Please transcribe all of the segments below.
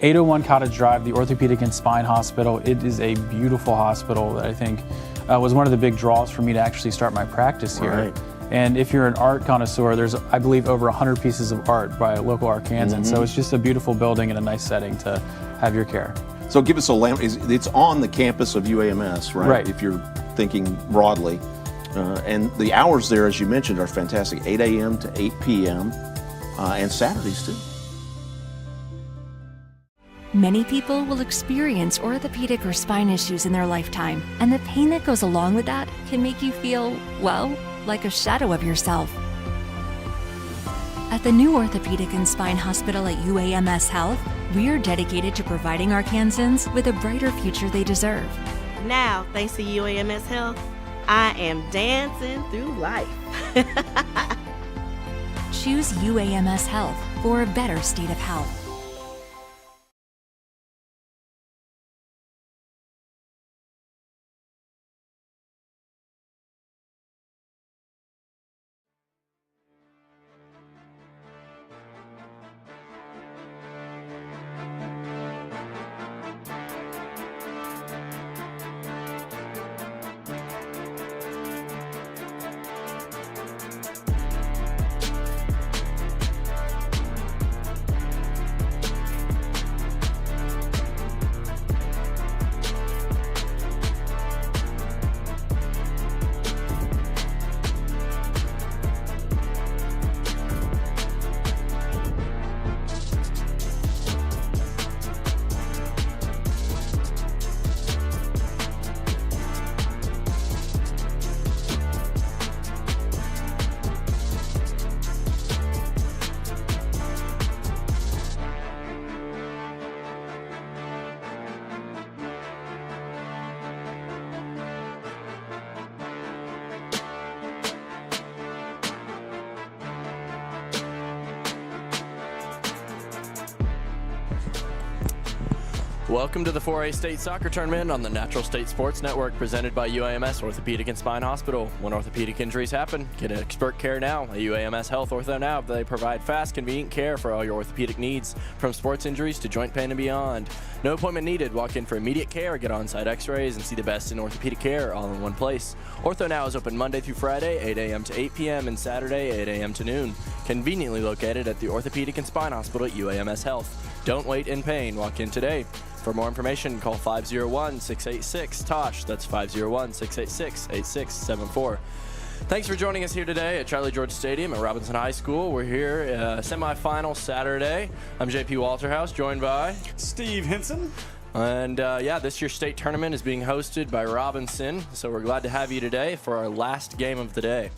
801 Cottage Drive, the Orthopedic and Spine Hospital. It is a beautiful hospital that I think was one of the big draws for me to actually start my practice here. Right. And if you're an art connoisseur, there's, I believe, over 100 pieces of art by local Arkansans. So it's just a beautiful building and a nice setting to have your care. So give us a it's on the campus of UAMS, right? Right. If you're thinking broadly. And the hours there, as you mentioned, are fantastic, 8 a.m. to 8 p.m. And Saturdays too. Many people will experience orthopedic or spine issues in their lifetime, and the pain that goes along with that can make you feel, well, like a shadow of yourself. At the new Orthopedic and Spine Hospital at UAMS Health, we're dedicated to providing Arkansans with a brighter future they deserve. Now, thanks to UAMS Health, I am dancing through life. Choose UAMS Health for a better state of health. Welcome to the 4A State Soccer Tournament on the Natural State Sports Network, presented by UAMS Orthopedic and Spine Hospital. When orthopedic injuries happen, get expert care now at UAMS Health OrthoNow. They provide fast, convenient care for all your orthopedic needs, from sports injuries to joint pain and beyond. No appointment needed. Walk in for immediate care, get on-site x-rays, and see the best in orthopedic care all in one place. OrthoNow is open Monday through Friday, 8 a.m. to 8 p.m., and Saturday, 8 a.m. to noon. Conveniently located at the Orthopedic and Spine Hospital at UAMS Health. Don't wait in pain. Walk in today. For more information, call 501-686-TOSH. That's 501-686-8674. Thanks for joining us here today at Charlie George Stadium at Robinson High School. We're here semifinal Saturday. I'm JP Walterhouse, joined by Steve Henson. And this year's state tournament is being hosted by Robinson, so we're glad to have you today for our last game of the day.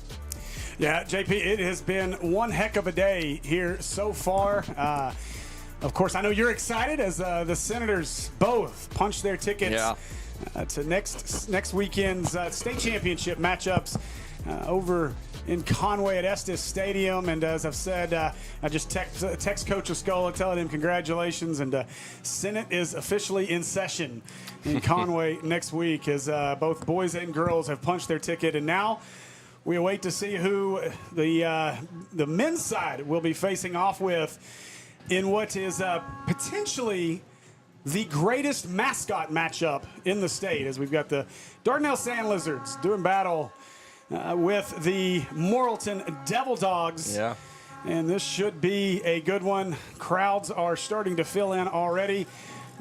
Yeah, JP, it has been one heck of a day here so far. Of course, I know you're excited as the Senators both punched their tickets to next weekend's state championship matchups over in Conway at Estes Stadium. And as I've said, I just text Coach Escola telling him congratulations. And Senate is officially in session in Conway next week as both boys and girls have punched their ticket. And now we await to see who the men's side will be facing off with in what is potentially the greatest mascot matchup in the state, as we've got the Dardanelle Sand Lizards doing battle with the Morrilton Devil Dogs. Yeah. And this should be a good one. Crowds are starting to fill in already.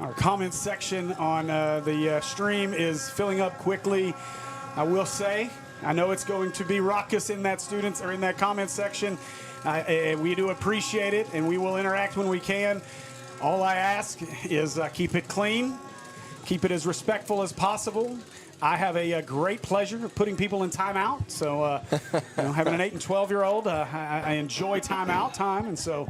Our comments section on the stream is filling up quickly. I will say, I know it's going to be raucous in that comment section. We do appreciate it, and we will interact when we can. All I ask is keep it clean, keep it as respectful as possible. I have a great pleasure of putting people in timeout. So, having an 8 and 12-year-old, I enjoy timeout time, and so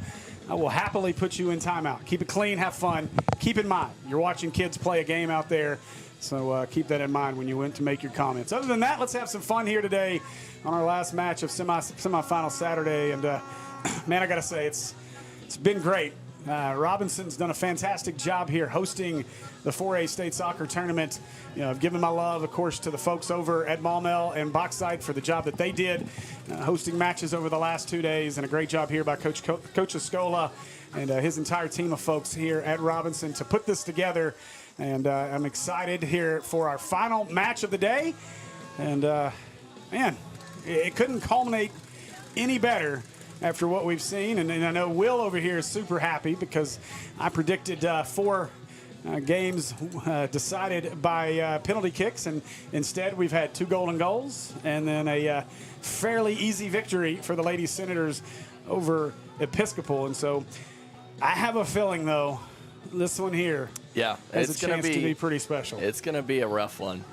I will happily put you in timeout. Keep it clean, have fun. Keep in mind, you're watching kids play a game out there, so keep that in mind when you went to make your comments. Other than that, let's have some fun here today on our last match of semifinal Saturday. And, man, I got to say, it's been great. Robinson's done a fantastic job here hosting the 4A State Soccer Tournament. I've given my love, of course, to the folks over at Maumelle and Bauxite for the job that they did hosting matches over the last 2 days, and a great job here by Coach Escola and his entire team of folks here at Robinson to put this together. And I'm excited here for our final match of the day. And, man, it couldn't culminate any better after what we've seen. And I know Will over here is super happy because I predicted 4 games decided by penalty kicks, and instead we've had 2 golden goals and then a fairly easy victory for the Lady Senators over Episcopal. And so I have a feeling, though, this one here has a chance to be pretty special. It's going to be a rough one.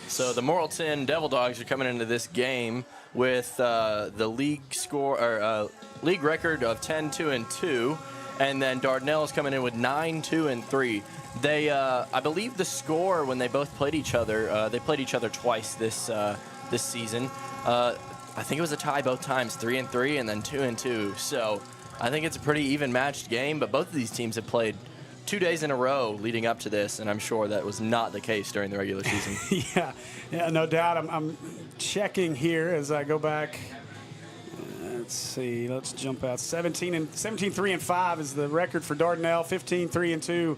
So the Morrilton Devil Dogs are coming into this game with the league score or league record of 10-2-2, and then Dardanelle is coming in with 9-2-3. They, I believe, the score when they both played each other, they played each other twice this season. I think it was a tie both times, 3-3, and then 2-2. So I think it's a pretty even matched game. But both of these teams have played 2 days in a row leading up to this, and I'm sure that was not the case during the regular season. yeah, no doubt. I'm checking here as I go back. Let's see. Let's jump out. 17-3-5 is the record for Dardanelle. 15-3-2,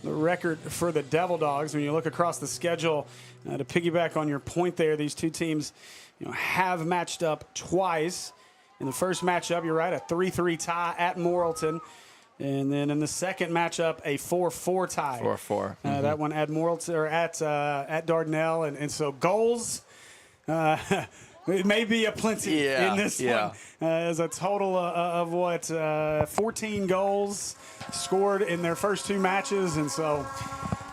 the record for the Devil Dogs. When you look across the schedule, to piggyback on your point there, these two teams, have matched up twice. In the first matchup, you're right, a 3-3 tie at Morrilton. And then in the second matchup, a 4-4 tie. 4-4. That one at Morrilton or at Dardanelle, and so goals. It may be a plenty in this one. As a total of what 14 goals scored in their first 2 matches, and so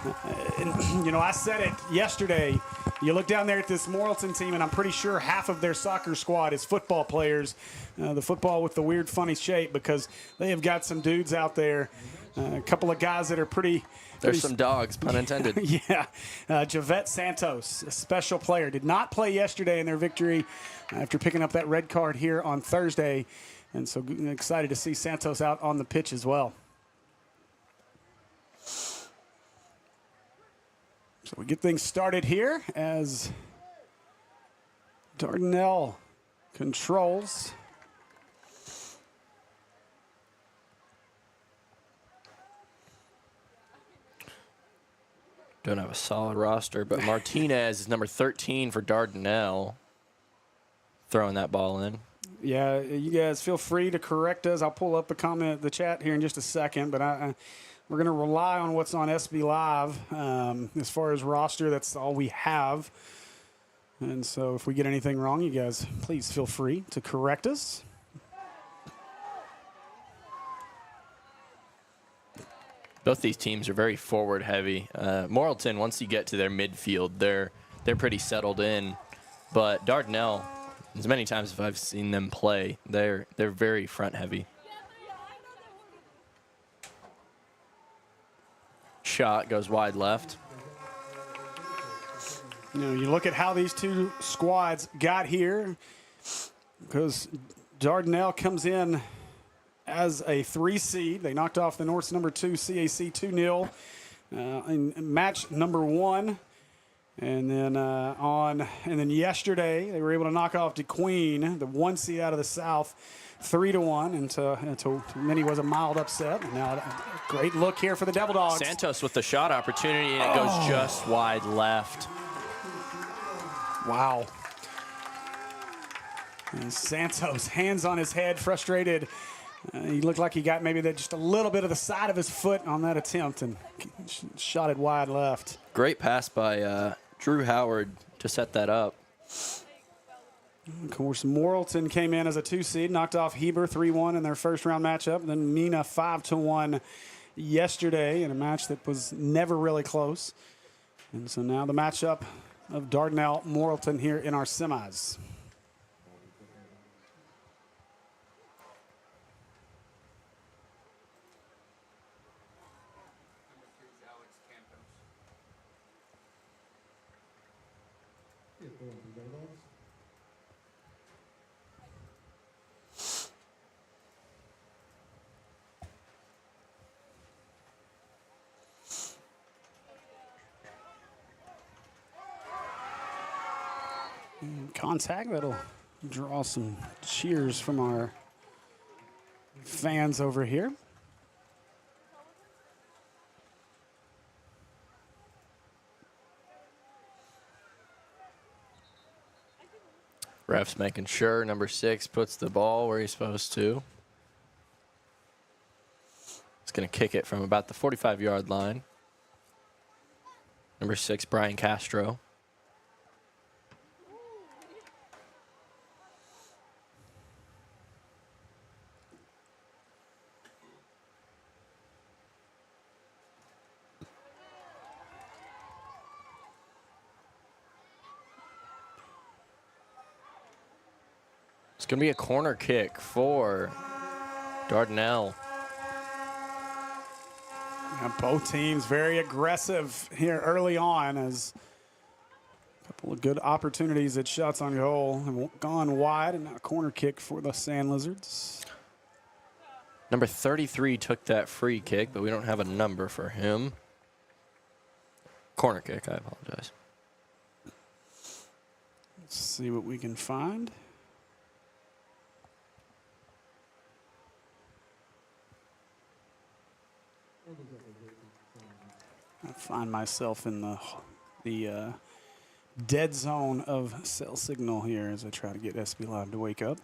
I said it yesterday. You look down there at this Morrilton team, and I'm pretty sure half of their soccer squad is football players. The football with the weird, funny shape, because they have got some dudes out there, a couple of guys that are pretty. There's some dogs, pun intended. Jafett Santos, a special player, did not play yesterday in their victory after picking up that red card here on Thursday. And so excited to see Santos out on the pitch as well. So we get things started here as Dardanelle controls. Don't have a solid roster, but Martinez is number 13 for Dardanelle, throwing that ball in. Yeah, you guys feel free to correct us. I'll pull up the chat here in just a second, but we're going to rely on what's on SB Live. As far as roster, that's all we have. And so if we get anything wrong, you guys please feel free to correct us. Both these teams are very forward heavy. Morrilton, once you get to their midfield, they're pretty settled in. But Dardanelle, as many times as I've seen them play, they're very front heavy. Shot goes wide left. You look at how these two squads got here, because Dardanelle comes in as a 3 seed. They knocked off the North's number 2 CAC 2-0 in match number 1. And then yesterday they were able to knock off DeQueen, the 1 seed out of the South, 3-1, and to many was a mild upset. And now a great look here for the Devil Dogs. Santos with the shot opportunity, and it goes just wide left. Wow. And Santos, hands on his head, frustrated. He looked like he got maybe just a little bit of the side of his foot on that attempt and shot it wide left. Great pass by Drew Howard to set that up. Of course, Morrilton came in as a 2 seed, knocked off Heber 3-1 in their first round matchup. And then Mina 5-1 yesterday in a match that was never really close. And so now the matchup of Dardanelle Morrilton here in our semis. Contact that'll draw some cheers from our fans over here. Ref's making sure number 6 puts the ball where he's supposed to. He's going to kick it from about the 45-yard line. Number 6, Brian Castro. It's going to be a corner kick for Dardanelle. Both teams very aggressive here early on, as a couple of good opportunities at shots on goal have gone wide, and now a corner kick for the Sand Lizards. Number 33 took that free kick, but we don't have a number for him. Corner kick, I apologize. Let's see what we can find. I find myself in the dead zone of cell signal here as I try to get SB Live to wake up.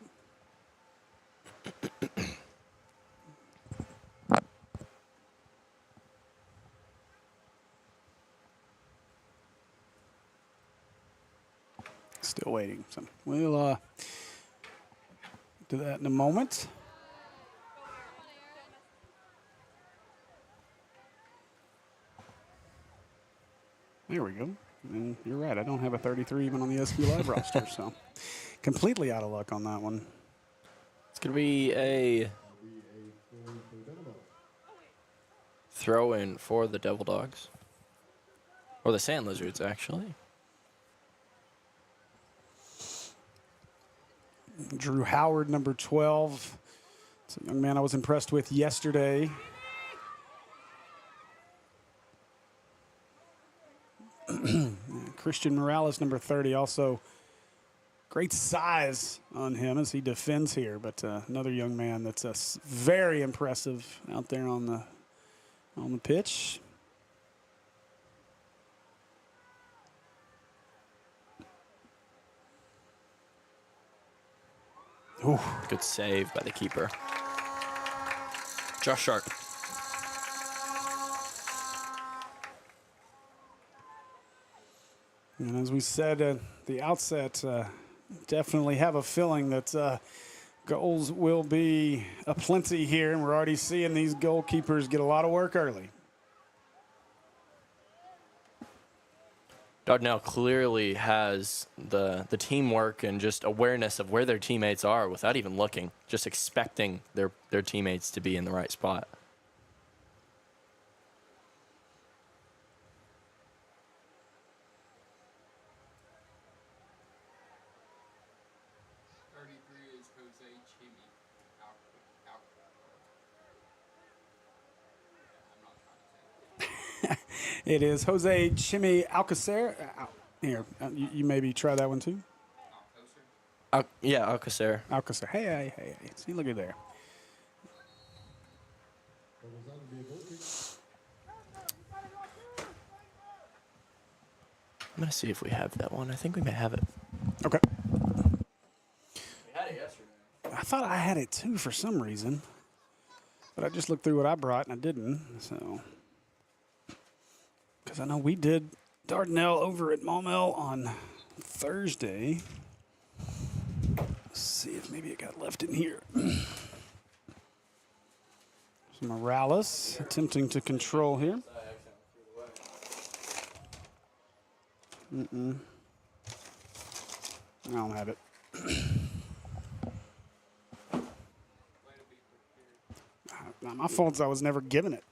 Still waiting. So we'll do that in a moment. There we go. And you're right, I don't have a 33 even on the SB Live roster, so completely out of luck on that one. It's going to be a throw-in for the Devil Dogs. Or the Sand Lizards, actually. Drew Howard, number 12. It's a young man I was impressed with yesterday. Christian Morales, number 30, also great size on him as he defends here, but another young man that's very impressive out there on the pitch. Ooh, good save by the keeper. Josh Sharp. And as we said at the outset, definitely have a feeling that goals will be aplenty here, and we're already seeing these goalkeepers get a lot of work early. Dardanelle clearly has the teamwork and just awareness of where their teammates are without even looking, just expecting their teammates to be in the right spot. It is Jose Chimi Alcacer. Here, you maybe try that one too. Yeah, Alcacer. Alcacer. Hey. See, look at there. I'm going to see if we have that one. I think we may have it. Okay. We had it yesterday. I thought I had it too for some reason, but I just looked through what I brought and I didn't. So, because I know we did Dardanelle over at Maumelle on Thursday. Let's see if maybe it got left in here. So Morales attempting to control here. I don't have it. My fault's I was never given it.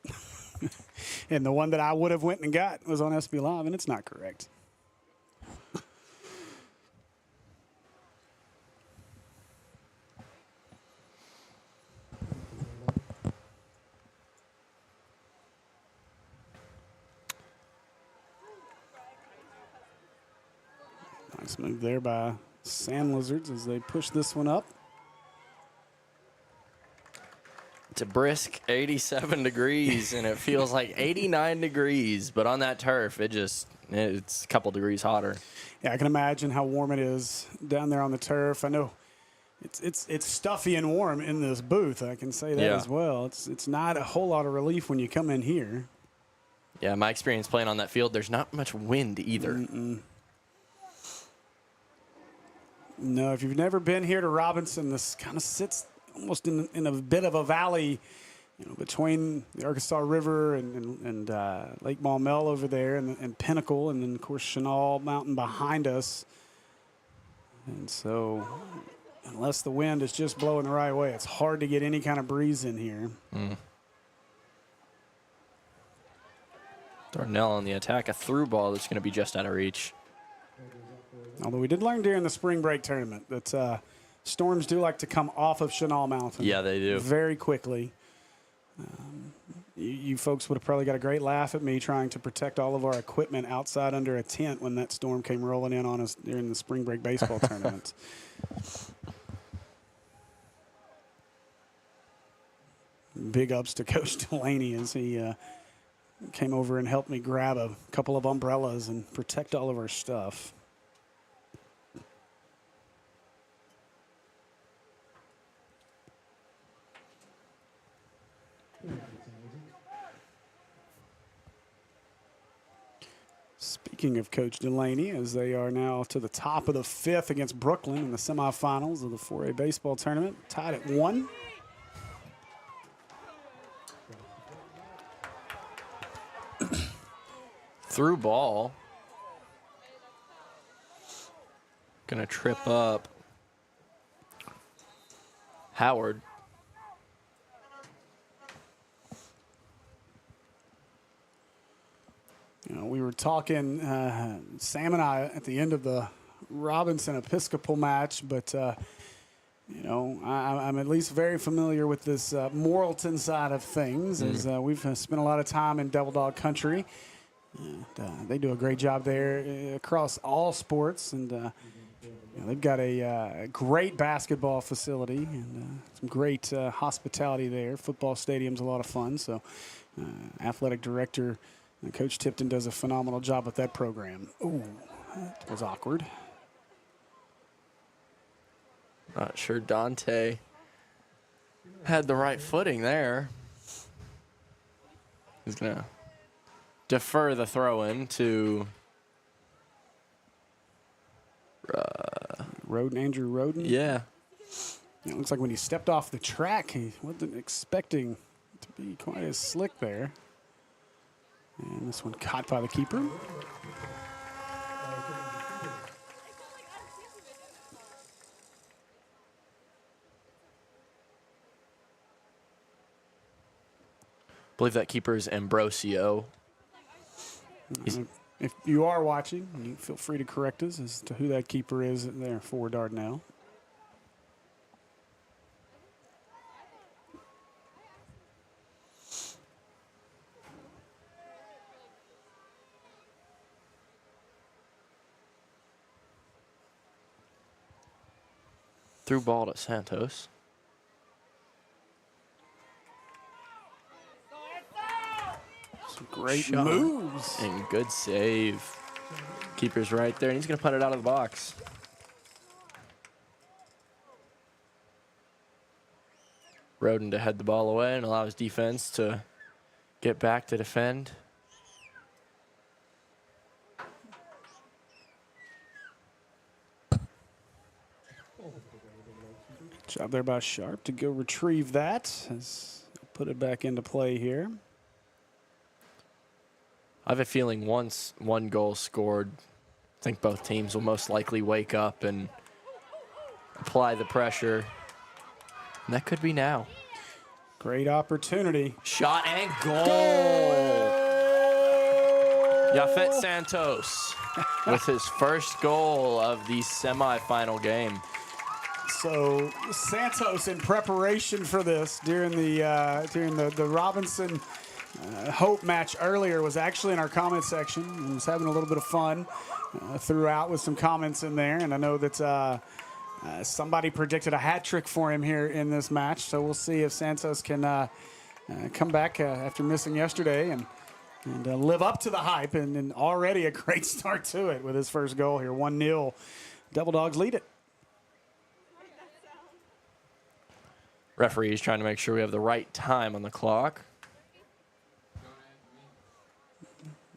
And the one that I would have went and got was on SB Live, and it's not correct. Nice move there by Sand Lizards as they push this one up. It's a brisk 87 degrees, and it feels like 89 degrees. But on that turf, it's a couple degrees hotter. Yeah, I can imagine how warm it is down there on the turf. I know it's stuffy and warm in this booth. I can say that as well. It's not a whole lot of relief when you come in here. Yeah, my experience playing on that field, there's not much wind either. No, if you've never been here to Robinson, this kind of sits almost in a bit of a valley, between the Arkansas River and Lake Maumelle over there, and Pinnacle, and then of course Chenal Mountain behind us. And so, unless the wind is just blowing the right way, it's hard to get any kind of breeze in here. Dardanelle on the attack, a through ball that's going to be just out of reach. Although we did learn during the spring break tournament that storms do like to come off of Chenal Mountain. Yeah, they do. Very quickly. You folks would have probably got a great laugh at me trying to protect all of our equipment outside under a tent when that storm came rolling in on us during the spring break baseball tournament. Big ups to Coach Delaney as he came over and helped me grab a couple of umbrellas and protect all of our stuff. Speaking of Coach Delaney, as they are now to the top of the fifth against Brooklyn in the semifinals of the 4A baseball tournament, tied at 1. Through ball. Gonna trip up Howard. We were talking, Sam and I, at the end of the Robinson Episcopal match, but, I'm at least very familiar with this Morrilton side of things, as we've spent a lot of time in Devil Dog Country. And, they do a great job there across all sports, and they've got a great basketball facility and some great hospitality there. Football stadium's a lot of fun, so athletic director Coach Tipton does a phenomenal job with that program. Ooh, that was awkward. Not sure Dante had the right footing there. He's going to defer the throw-in to Andrew Roden. Yeah. It looks like when he stepped off the track, he wasn't expecting to be quite as slick there. And this one caught by the keeper. I believe that keeper is Ambrosio. If you are watching, you feel free to correct us as to who that keeper is there for Dardanelle. Through ball to Santos. Some great moves. And good save. Keeper's right there, and he's going to put it out of the box. Roden to head the ball away and allow his defense to get back to defend. Job there by Sharp to go retrieve that. Put it back into play here. I have a feeling once one goal scored, I think both teams will most likely wake up and apply the pressure. And that could be now. Great opportunity. Shot and goal. Jafett Santos with his first goal of the semifinal game. So Santos, in preparation for this during the Robinson Hope match earlier, was actually in our comment section and was having a little bit of fun throughout with some comments in there. And I know that Somebody predicted a hat trick for him here in this match, so we'll see if Santos can come back after missing yesterday and live up to the hype. And already a great start to it with his first goal here, 1-0. Devil Dogs lead it. Referee's trying to make sure we have the right time on the clock.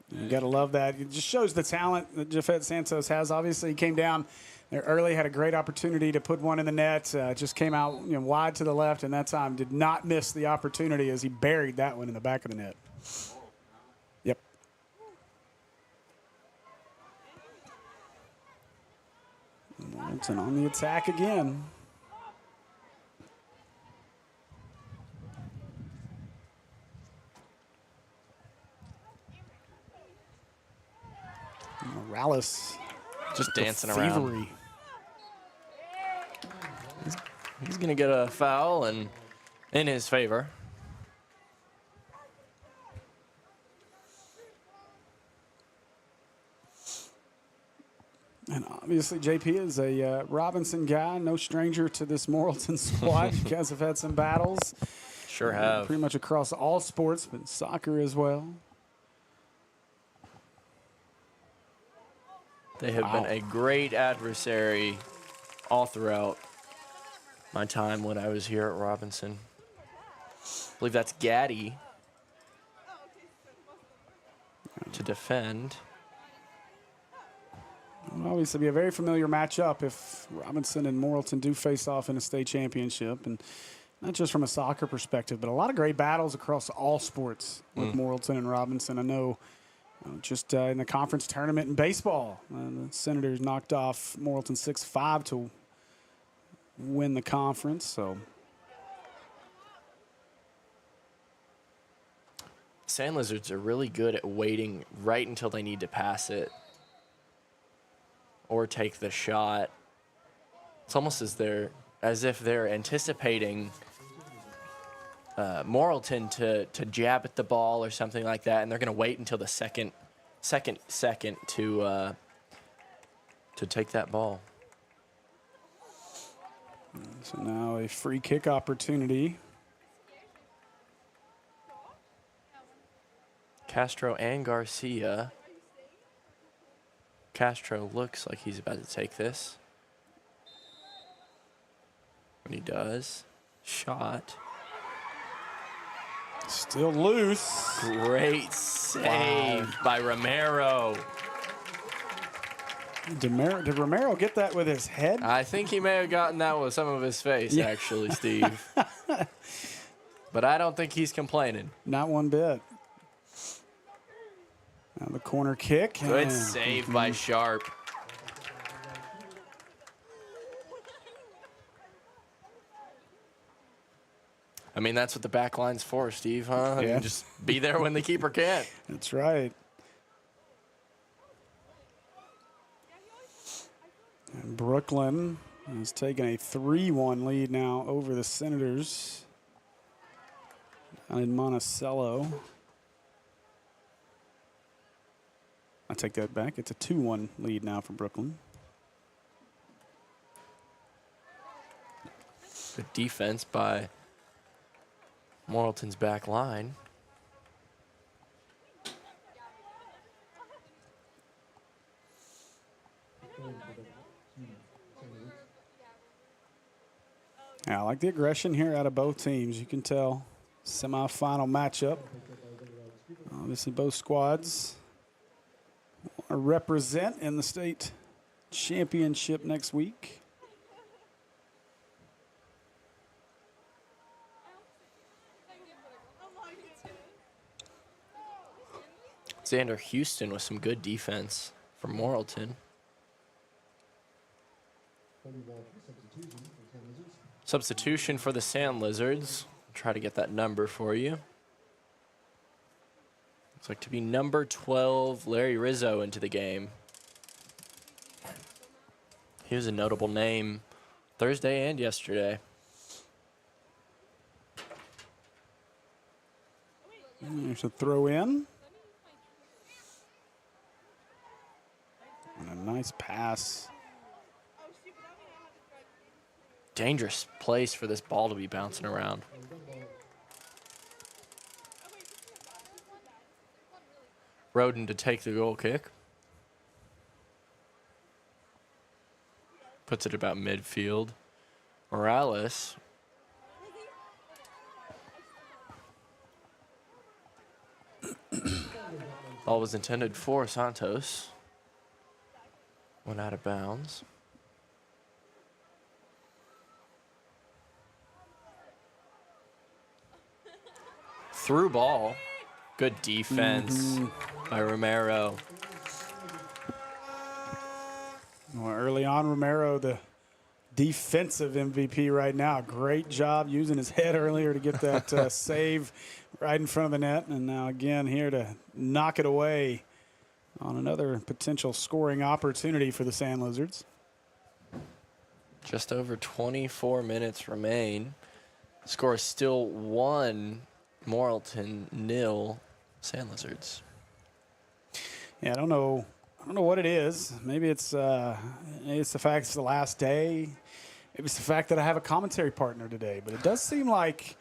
You got to love that. It just shows the talent that Jafett Santos has. Obviously, he came down there early, had a great opportunity to put one in the net. Just came out wide to the left, and that time did not miss the opportunity as he buried that one in the back of the net. Yep. Morrilton on the attack again. Morales Just dancing thievery. around. He's going to get a foul and in his favor. And obviously, JP is a Robinson guy, no stranger to this Morrilton squad. You guys have had some battles. Sure have. Pretty much across all sports, but soccer as well. They have been a great adversary all throughout my time when I was here at Robinson. I believe that's Gaddy to defend. It'll obviously be a very familiar matchup if Robinson and Morrilton do face off in a state championship. And not just from a soccer perspective, but a lot of great battles across all sports with Morrilton and Robinson. I know just in the conference tournament in baseball, the Senators knocked off Morrilton 6-5 to win the conference. So Sand Lizards are really good at waiting right until they need to pass it or take the shot. It's almost as if they're anticipating Morrilton to jab at the ball or something like that, and they're going to wait until the second to take that ball. So now a free kick opportunity. Castro and Garcia. Castro looks like he's about to take this. And he does. Shot. Still loose. Great save by Romero. Did Romero get that with his head? I think he may have gotten that with some of his face, actually, Steve. But I don't think he's complaining. Not one bit. Now the corner kick. Good save by Sharp. I mean, that's what the back line's for, Steve, huh? Yeah. Just be there when the keeper can't. That's right. And Brooklyn has taken a 3-1 lead now over the Senators down in Monticello. I take that back. It's a 2-1 lead now for Brooklyn. Good defense by Morrilton's back line. Yeah, I like the aggression here out of both teams. You can tell semifinal matchup. Obviously, both squads want to represent in the state championship next week. Xander Houston with some good defense from Morrilton. Substitution for the Sand Lizards. Try to get that number for you. Looks like to be number 12, Larry Rizzo, into the game. He was a notable name Thursday and yesterday. There's a throw in. And a nice pass dangerous place for this ball to be bouncing around. Roden to take the goal kick. Puts it about midfield. Morales. Ball was intended for Santos. Went out of bounds. Through ball. Good defense by Romero. Well, early on, Romero, the defensive MVP right now. Great job using his head earlier to get that save right in front of the net. And now again here to knock it away on another potential scoring opportunity for the Sand Lizards. Just over 24 minutes remain. Score is still 1, Morrilton 0, Sand Lizards. Yeah, I don't know what it is. Maybe it's the fact it's the last day. Maybe it's the fact that I have a commentary partner today. But it does seem like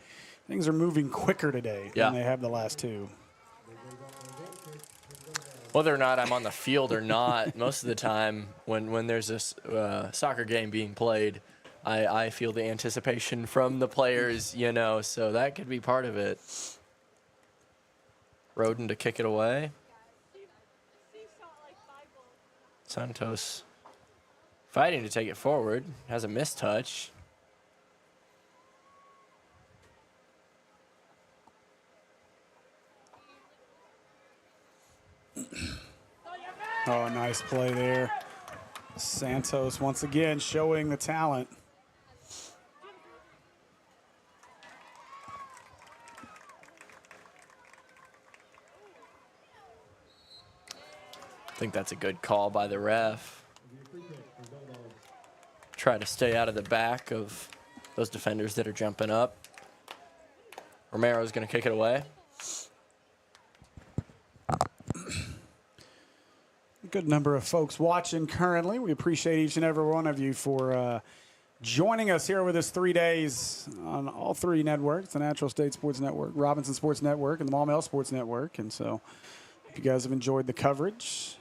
things are moving quicker today than they have the last two. Whether or not I'm on the field or not, most of the time when there's a soccer game being played, I feel the anticipation from the players, you know, so that could be part of it. Roden to kick it away. Santos fighting to take it forward. Has a mistouch. Oh, nice play there. Santos once again showing the talent. I think that's a good call by the ref. Try to stay out of the back of those defenders that are jumping up. Romero's going to kick it away. Good number of folks watching currently. We appreciate each and every one of you for joining us here over this 3 days on all three networks, the Natural State Sports Network, Robinson Sports Network, and the Maumelle Sports Network. And so if you guys have enjoyed the coverage.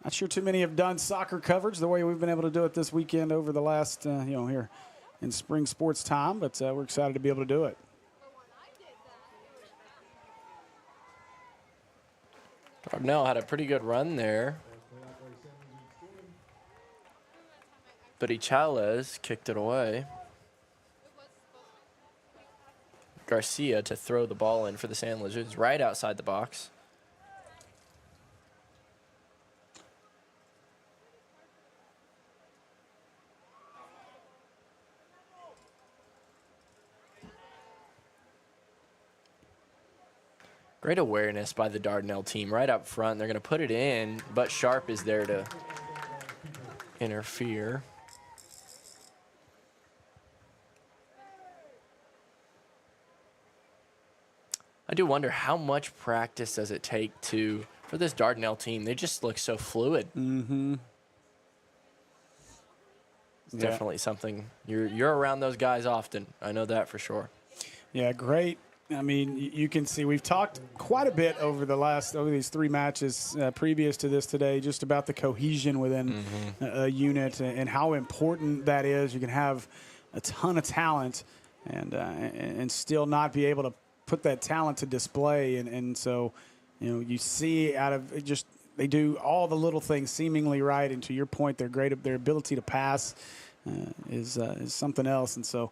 Not sure too many have done soccer coverage the way we've been able to do it this weekend over the last, here in spring sports time, but we're excited to be able to do it. Dardanelle had a pretty good run there. But Chavez kicked it away. Garcia to throw the ball in for the Sand Lizards right outside the box. Great awareness by the Dardanelle team right up front. They're going to put it in, but Sharp is there to interfere. I do wonder how much practice does it take for this Dardanelle team. They just look so fluid. Mm-hmm. It's definitely something. You're around those guys often. I know that for sure. Yeah, great. I mean, you can see we've talked quite a bit over these 3 matches previous to this today, just about the cohesion within a unit and how important that is. You can have a ton of talent and still not be able to put that talent to display. And so, you see out of it just they do all the little things seemingly right. And to your point, they're great at their ability to pass. Is something else. And so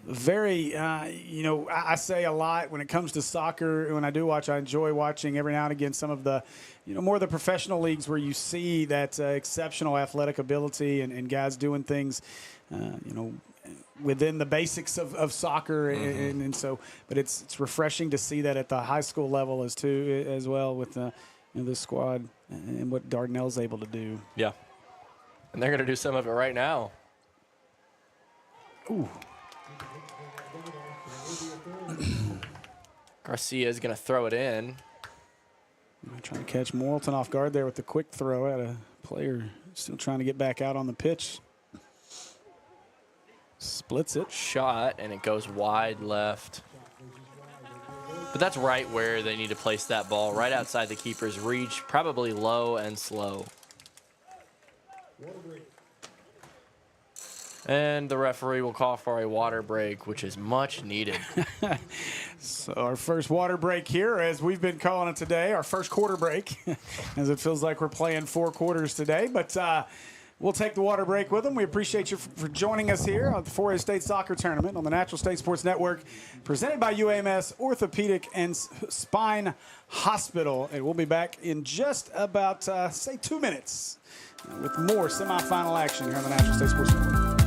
very, I say a lot when it comes to soccer. When I do watch, I enjoy watching every now and again some of the, more of the professional leagues where you see that exceptional athletic ability and guys doing things, within the basics of soccer. And so, but it's refreshing to see that at the high school level as well with this squad and what Dardanelle's able to do. Yeah. And they're going to do some of it right now. Ooh. Garcia is going to throw it in. Trying to catch Morrilton off guard there with the quick throw at a player still trying to get back out on the pitch. Splits it. Shot, and it goes wide left. But that's right where they need to place that ball, right outside the keeper's reach, probably low and slow. And the referee will call for a water break, which is much needed. So our first water break here, as we've been calling it today, our first quarter break, as it feels like we're playing 4 quarters today. But we'll take the water break with them. We appreciate you for joining us here on the 4A State Soccer Tournament on the Natural State Sports Network, presented by UAMS Orthopedic and Spine Hospital. And we'll be back in just about, say, 2 minutes with more semifinal action here on the Natural State Sports Network.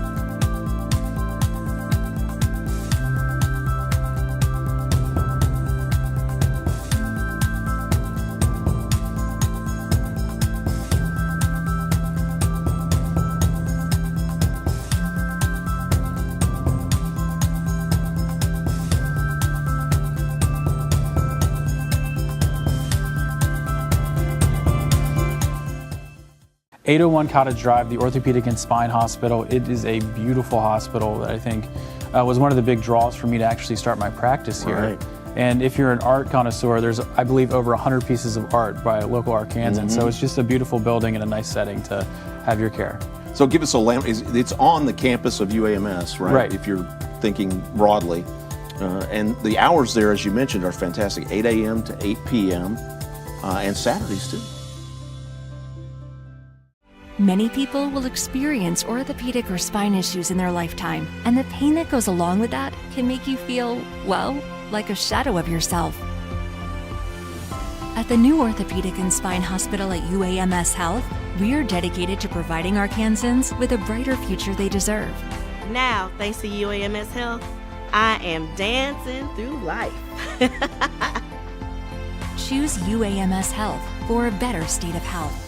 801 Cottage Drive, the Orthopedic and Spine Hospital. It is a beautiful hospital that I think was one of the big draws for me to actually start my practice here. Right. And if you're an art connoisseur, there's, I believe, over 100 pieces of art by local Arkansans. So it's just a beautiful building and a nice setting to have your care. So give us a it's on the campus of UAMS, right? Right. If you're thinking broadly. And the hours there, as you mentioned, are fantastic. 8 a.m. to 8 p.m. And Saturdays too. Many people will experience orthopedic or spine issues in their lifetime, and the pain that goes along with that can make you feel, well, like a shadow of yourself. At the new Orthopedic and Spine Hospital at UAMS Health, we are dedicated to providing Arkansans with a brighter future they deserve. Now, thanks to UAMS Health, I am dancing through life. Choose UAMS Health for a better state of health.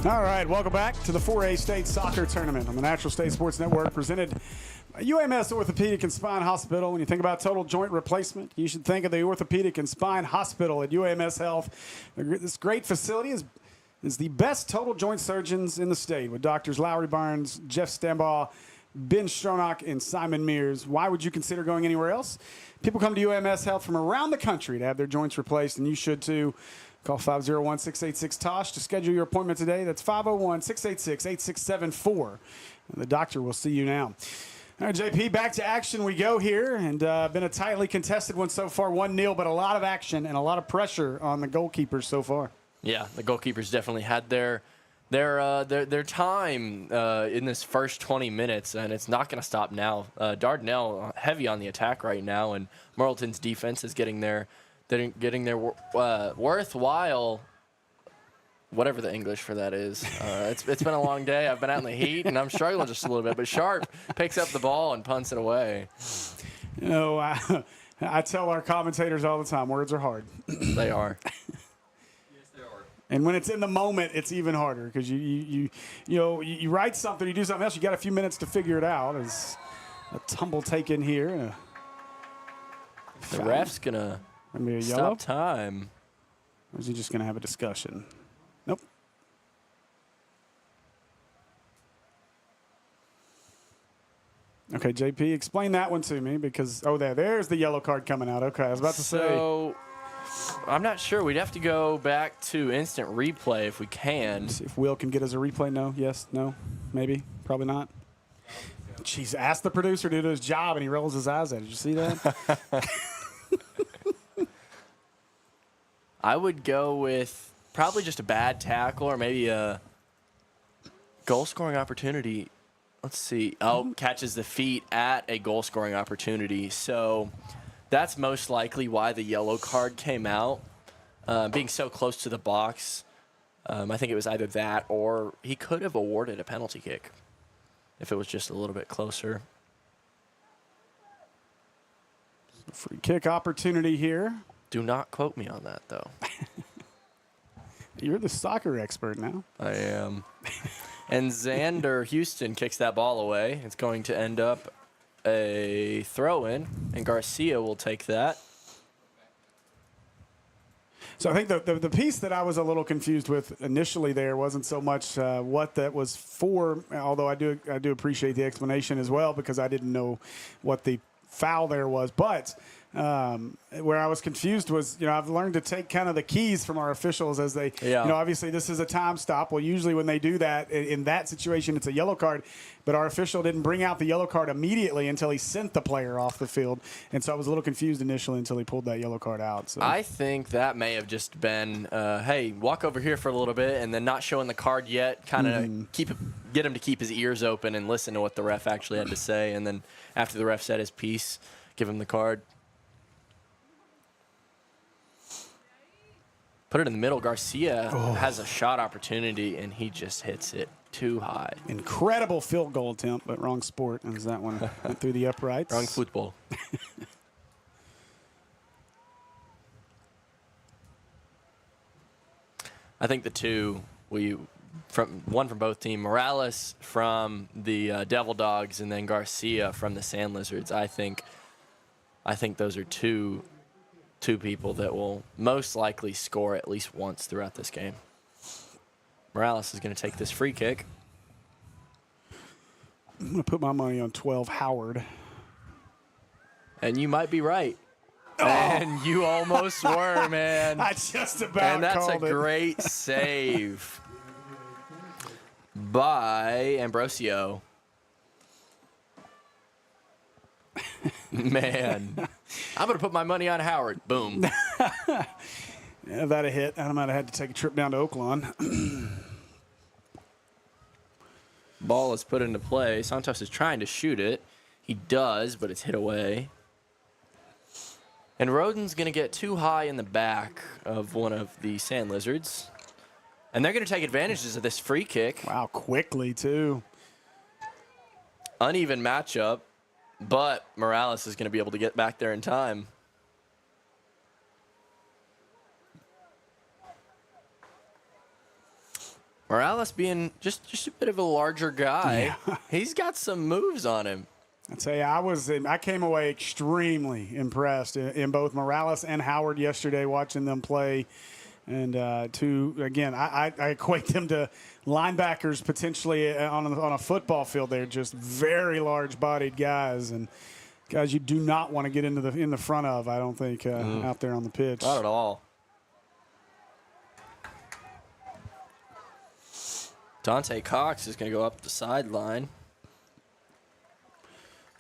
All right, welcome back to the 4A State Soccer Tournament on the Natural State Sports Network, presented by UAMS Orthopedic and Spine Hospital. When you think about total joint replacement, you should think of the Orthopedic and Spine Hospital at UAMS Health. This great facility is the best total joint surgeons in the state, with Doctors Lowry Barnes, Jeff Stambaugh, Ben Stronach, and Simon Mears. Why would you consider going anywhere else? People come to UAMS Health from around the country to have their joints replaced, and you should too. Call 501-686-TOSH to schedule your appointment today. That's 501-686-8674. And the doctor will see you now. All right, JP, back to action we go here. And been a tightly contested one so far, 1-0, but a lot of action and a lot of pressure on the goalkeepers so far. Yeah, the goalkeepers definitely had their time in this first 20 minutes, and it's not going to stop now. Dardanelle heavy on the attack right now, and Morrilton's defense is getting their worthwhile, whatever the English for that is. It's been a long day. I've been out in the heat, and I'm struggling just a little bit. But Sharp picks up the ball and punts it away. You know, I tell our commentators all the time, words are hard. They are. And when it's in the moment, it's even harder because you write something, you do something else, you got a few minutes to figure it out. There's a tumble taken here and a The ref's going to Maybe a yellow? stop time. Or is he just going to have a discussion? Nope. Okay, JP, explain that one to me because, there's the yellow card coming out. Okay, I was about to say. So, I'm not sure. We'd have to go back to instant replay if we can. See if Will can get us a replay. No, yes, no, maybe, probably not. Jeez, ask the producer to do his job, and he rolls his eyes at it. Did you see that? I would go with probably just a bad tackle or maybe a goal-scoring opportunity. Let's see. Oh, catches the feet at a goal-scoring opportunity. So that's most likely why the yellow card came out. Being so close to the box, I think it was either that or he could have awarded a penalty kick if it was just a little bit closer. Free kick opportunity here. Do not quote me on that, though. You're the soccer expert now. I am. And Xander Houston kicks that ball away. It's going to end up a throw-in, and Garcia will take that. So I think the piece that I was a little confused with initially there wasn't so much what that was for, although I do appreciate the explanation as well because I didn't know what the foul there was. But where I was confused was, I've learned to take kind of the keys from our officials as they, obviously this is a time stop. Well, usually when they do that, in that situation, it's a yellow card. But our official didn't bring out the yellow card immediately until he sent the player off the field. And so I was a little confused initially until he pulled that yellow card out. So I think that may have just been, hey, walk over here for a little bit and then not showing the card yet, kind of get him to keep his ears open and listen to what the ref actually had to say. And then after the ref said his piece, give him the card. Put it in the middle. Garcia has a shot opportunity, and he just hits it too high. Incredible field goal attempt, but wrong sport as that one went through the uprights. Wrong football. I think the two, one from both teams, Morales from the Devil Dogs, and then Garcia from the Sand Lizards. I think those are two people that will most likely score at least once throughout this game. Morales is going to take this free kick. I'm going to put my money on 12 Howard. And you might be right. Oh. And you almost were, man. I just about And that's called a great save by Ambrosio. Man, I'm going to put my money on Howard. Boom. Yeah, that a hit. I might have had to take a trip down to Oakland. Ball is put into play. Santos is trying to shoot it. He does, but it's hit away. And Roden's going to get too high in the back of one of the Sand Lizards. And they're going to take advantages of this free kick. Wow, quickly, too. Uneven matchup, but Morales is going to be able to get back there in time. Morales being just a bit of a larger guy. Yeah. He's got some moves on him. I tell you, I came away extremely impressed in both Morales and Howard yesterday watching them play. And I equate them to linebackers potentially on a football field. They're just very large-bodied guys and guys you do not want to get in the front of, I don't think, out there on the pitch. Not at all. Dante Cox is going to go up the sideline.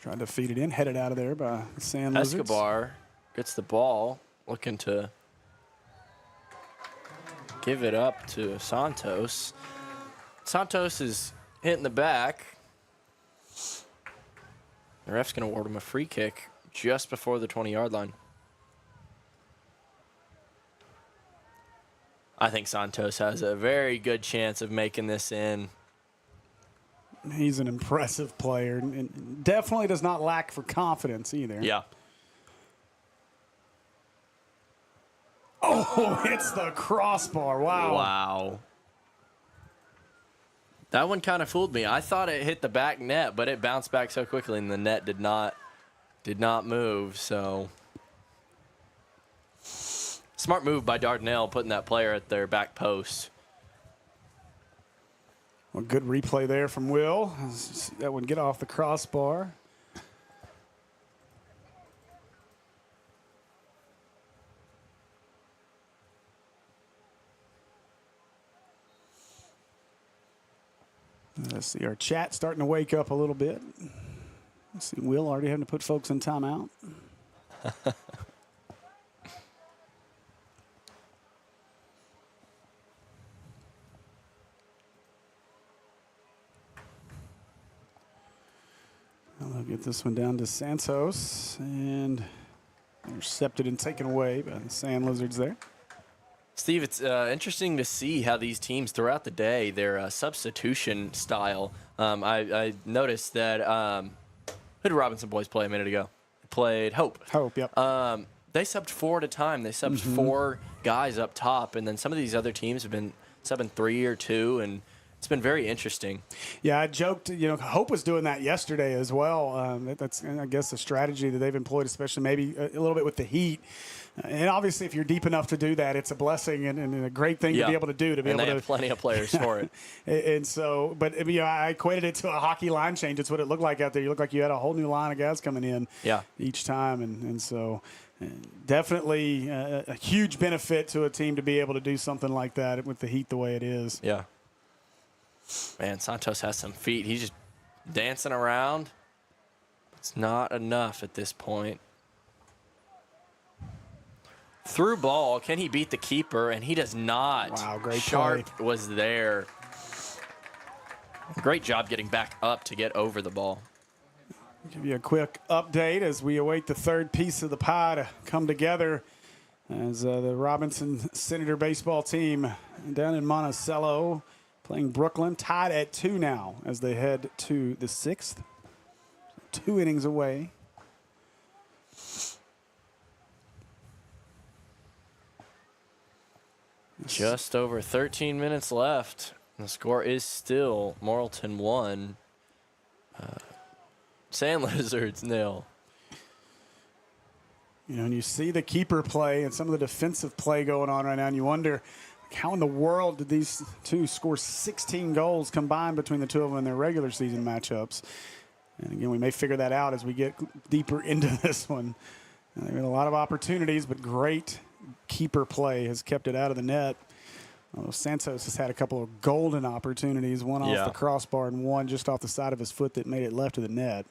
Trying to feed it in, headed out of there by the Sand Lizards. Escobar gets the ball, looking to give it up to Santos. Santos is hitting the back. The ref's going to award him a free kick just before the 20-yard line. I think Santos has a very good chance of making this in. He's an impressive player and definitely does not lack for confidence either. Yeah. Oh, hits the crossbar. Wow. Wow. That one kind of fooled me. I thought it hit the back net, but it bounced back so quickly and the net did not move, so Smart move by Dardanelle, putting that player at their back post. Well, good replay there from Will. See that one get off the crossbar. Let's see, our chat starting to wake up a little bit. Let's see, Will already having to put folks in timeout. I'll get this one down to Santos, and intercepted and taken away by the Sand Lizards there. Steve, it's interesting to see how these teams throughout the day, their substitution style. I noticed that who did Robinson boys play a minute ago? They played Hope. Hope, yep. They subbed 4 at a time. They subbed 4 guys up top, and then some of these other teams have been subbing 3 or 2, and it's been very interesting. Yeah, I joked, Hope was doing that yesterday as well. That's, I guess, a strategy that they've employed, especially maybe a little bit with the heat. And obviously, if you're deep enough to do that, it's a blessing and a great thing to be able to do. They have plenty of players for it. And so, but I equated it to a hockey line change. It's what it looked like out there. You look like you had a whole new line of guys coming in each time. And so definitely a huge benefit to a team to be able to do something like that with the heat the way it is. Yeah. Man, Santos has some feet. He's just dancing around. It's not enough at this point. Through ball, can he beat the keeper? And he does not. Wow, great Sharp play. was there. Great job getting back up to get over the ball. Give you a quick update as we await the third piece of the pie to come together as the Robinson Senator baseball team down in Monticello playing Brooklyn, tied at 2 now as they head to the 6th. 2 innings away. Just over 13 minutes left. The score is still Morrilton 1, Sand Lizards 0. And you see the keeper play and some of the defensive play going on right now, and you wonder how in the world did these two score 16 goals combined between the two of them in their regular season matchups. And again, we may figure that out as we get deeper into this one. They've had a lot of opportunities, but great keeper play has kept it out of the net. Santos has had a couple of golden opportunities, one off the crossbar and one just off the side of his foot that made it left of the net.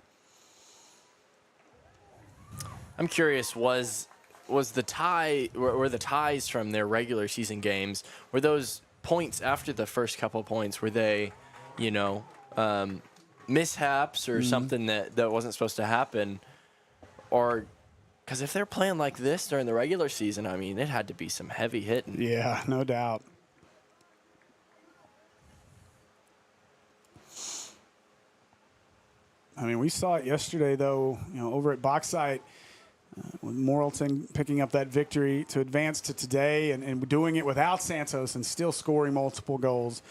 I'm curious, was the tie, were the ties from their regular season games, were those points after the first couple of points, were they, mishaps or something that wasn't supposed to happen? Or, because if they're playing like this during the regular season, I mean, it had to be some heavy hitting. Yeah, no doubt. I mean, we saw it yesterday, though, over at Bauxite, with Morrilton picking up that victory to advance to today and doing it without Santos and still scoring multiple goals.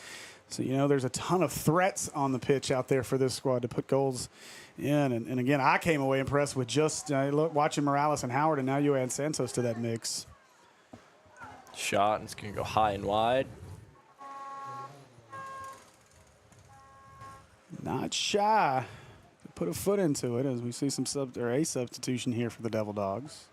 So, there's a ton of threats on the pitch out there for this squad to put goals in. And again, I came away impressed with just watching Morales and Howard, and now you add Santos to that mix. Shot, and it's going to go high and wide. Not shy. Put a foot into it as we see some a substitution here for the Devil Dogs.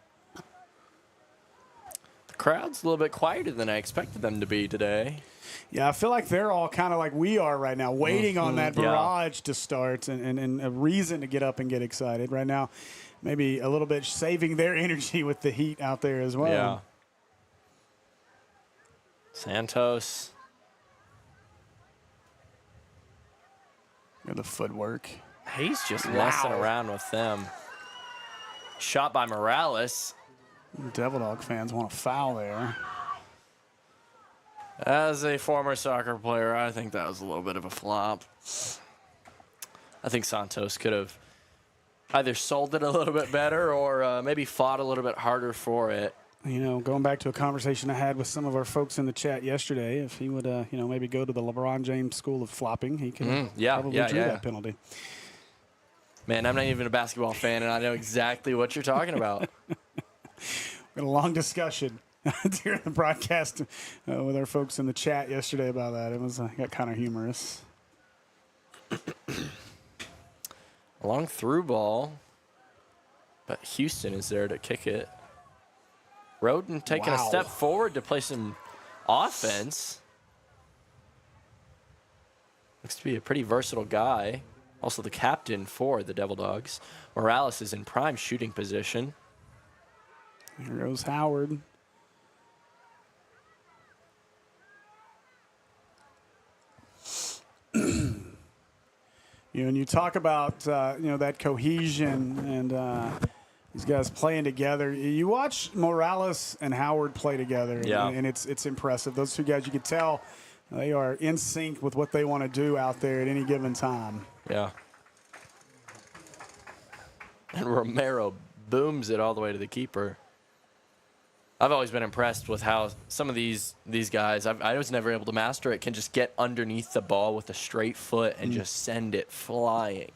The crowd's a little bit quieter than I expected them to be today. Yeah, I feel like they're all kind of like we are right now, waiting on that barrage to start and a reason to get up and get excited. Right now, maybe a little bit saving their energy with the heat out there as well. Yeah. Santos. Look at the footwork. He's just messing around with them. Shot by Morales. Devil Dog fans want a foul there. As a former soccer player, I think that was a little bit of a flop. I think Santos could have either sold it a little bit better or maybe fought a little bit harder for it. Going back to a conversation I had with some of our folks in the chat yesterday, if he would, maybe go to the LeBron James school of flopping, he could probably drew that penalty. Man, I'm not even a basketball fan, and I know exactly what you're talking about. Got a long discussion. during the broadcast with our folks in the chat yesterday about that. It was got kind of humorous. Long through ball, but Houston is there to kick it. Roden taking a step forward to play some offense. Looks to be a pretty versatile guy. Also the captain for the Devil Dogs. Morales is in prime shooting position. Here goes Howard. And you talk about that cohesion and these guys playing together. You watch Morales and Howard play together, and it's impressive. Those two guys, you could tell they are in sync with what they want to do out there at any given time. Yeah. And Romero booms it all the way to the keeper. I've always been impressed with how some of these guys, I was never able to master it, can just get underneath the ball with a straight foot and just send it flying.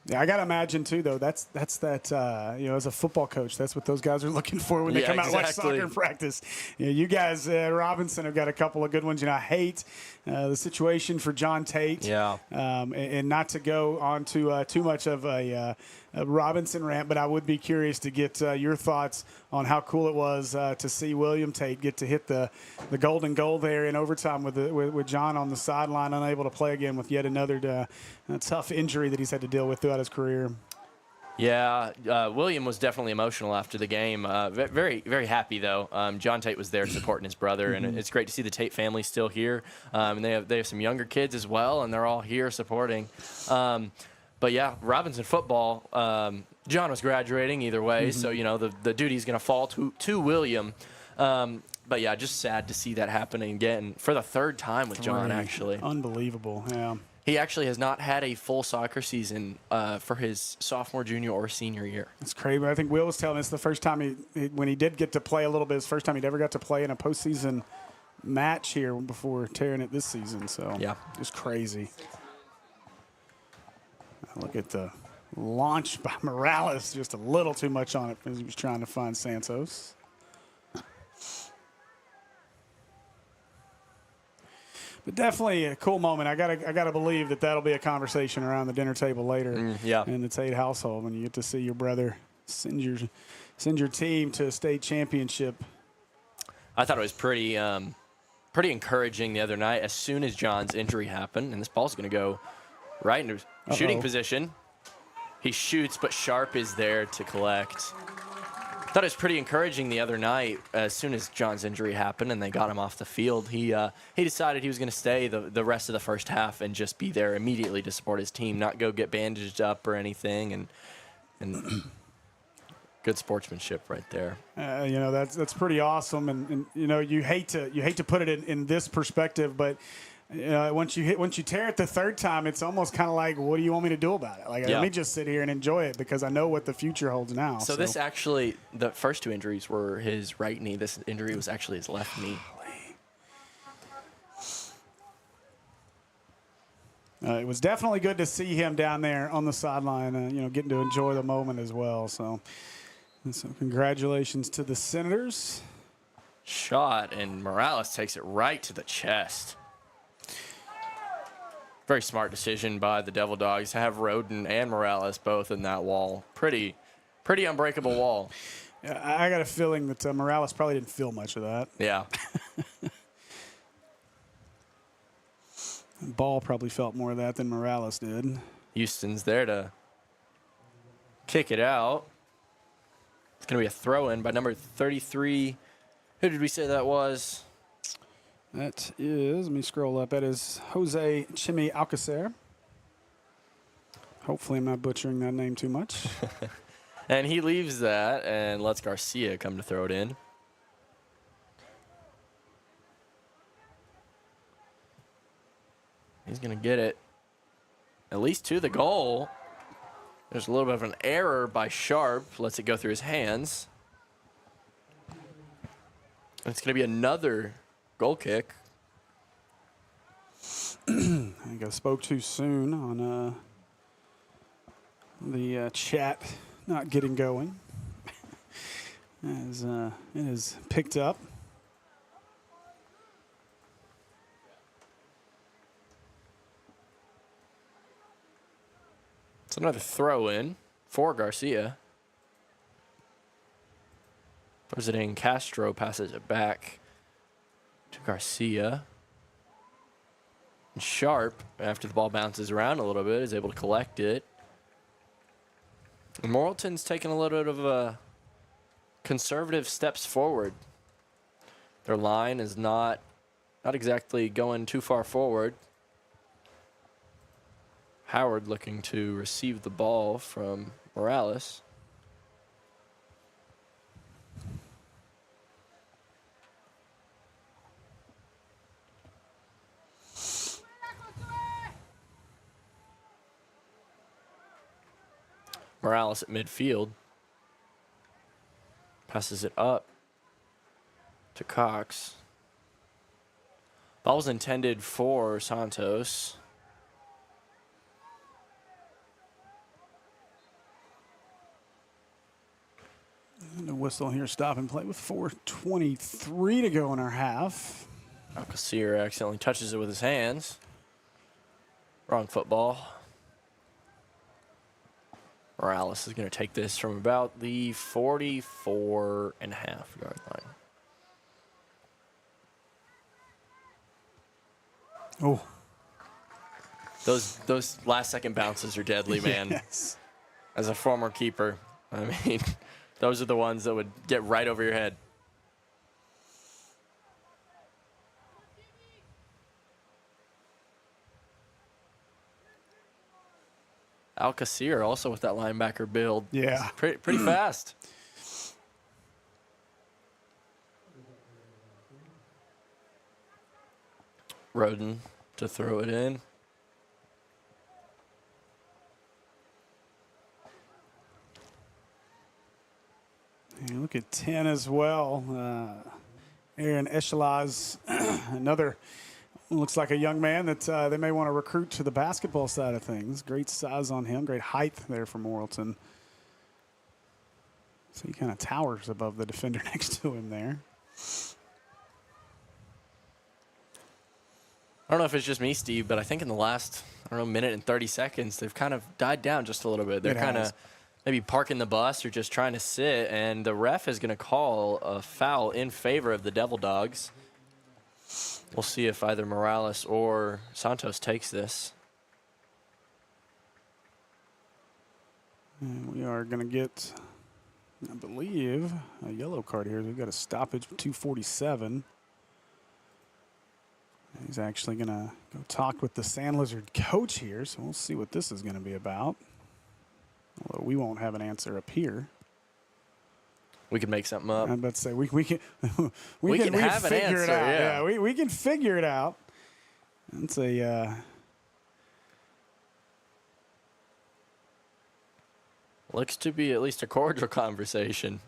Yeah, I got to imagine, too, though, that's that, as a football coach, that's what those guys are looking for when they come out and watch soccer in practice. You guys, Robinson, have got a couple of good ones. I hate the situation for John Tate. Yeah. And not to go on to too much of a Robinson rant, but I would be curious to get your thoughts on how cool it was to see William Tate get to hit the golden goal there in overtime with John on the sideline, unable to play again with yet another tough injury that he's had to deal with throughout his career. Yeah, William was definitely emotional after the game. Very, very happy, though. John Tate was there supporting his brother, and it's great to see the Tate family still here. And they have some younger kids as well, and they're all here supporting. But, yeah, Robinson football, John was graduating either way, so, the duty's going to fall to William. But, yeah, just sad to see that happening again for the third time with John, actually. Unbelievable, yeah. He actually has not had a full soccer season for his sophomore, junior, or senior year. It's crazy. I think Will was telling us the first time when he did get to play a little bit, it's the first time he'd ever got to play in a postseason match here before tearing it this season. So, yeah, it's crazy. Look at the launch by Morales, just a little too much on it as he was trying to find Santos. But definitely a cool moment. I gotta believe that'll be a conversation around the dinner table later in the Tate household when you get to see your brother send your team to a state championship. I thought it was pretty encouraging the other night. As soon as John's injury happened, and this ball's going to go right into shooting position, he shoots, but Sharp is there to collect. I thought it was pretty encouraging the other night. As soon as John's injury happened and they got him off the field, he decided he was going to stay the rest of the first half and just be there immediately to support his team, not go get bandaged up or anything. And good sportsmanship right there. That's pretty awesome. And you hate to put it in this perspective, but once you tear it the third time, it's almost kind of like, what do you want me to do about it? Let me just sit here and enjoy it because I know what the future holds now. So this actually, the first two injuries were his right knee. This injury was actually his left knee. It was definitely good to see him down there on the sideline, getting to enjoy the moment as well. So congratulations to the Senators. Shot, and Morales takes it right to the chest. Very smart decision by the Devil Dogs to have Roden and Morales both in that wall. Pretty unbreakable wall. Yeah, I got a feeling that Morales probably didn't feel much of that. Yeah. Ball probably felt more of that than Morales did. Houston's there to kick it out. It's going to be a throw-in by number 33. Who did we say that was? That is, let me scroll up. That is Jose Chimi Alcacer. Hopefully I'm not butchering that name too much. And he leaves that and lets Garcia come to throw it in. He's going to get it at least to the goal. There's a little bit of an error by Sharp. Lets it go through his hands. And it's going to be another goal kick. I think I spoke too soon on the chat not getting going. as it is picked up. It's another throw-in for Garcia. Throws it in. Castro passes it back to Garcia. And Sharp, after the ball bounces around a little bit, is able to collect it. And Morrilton's taking a little bit of a conservative steps forward. Their line is not exactly going too far forward. Howard looking to receive the ball from Morales. Morales at midfield. Passes it up to Cox. Ball was intended for Santos. And a whistle here, stop and play with 4:23 to go in our half. Alcacer accidentally touches it with his hands. Wrong football. Morales is going to take this from about the 44.5-yard line. Oh. Those last-second bounces are deadly, man. Yes. As a former keeper, I mean, those are the ones that would get right over your head. Alcacer also with that linebacker build. Yeah. Pretty fast. Roden to throw it in. And look at 10 as well. Aaron Echelaz, another, looks like a young man that they may want to recruit to the basketball side of things. Great size on him, great height there for Morrilton. So he kind of towers above the defender next to him there. I don't know if it's just me, Steve, but I think in the last, minute and 30 seconds, they've kind of died down just a little bit. They're kind of maybe parking the bus or just trying to sit, and the ref is going to call a foul in favor of the Devil Dogs. We'll see if either Morales or Santos takes this. And we are going to get, I believe, a yellow card here. We've got a stoppage of 2:47. He's actually going to go talk with the Sand Lizard coach here, so we'll see what this is going to be about. Although we won't have an answer up here. We could make something up. I'm about to say we can we can have an figure it answer, out. yeah. We can figure it out. It's a Looks to be at least a cordial conversation.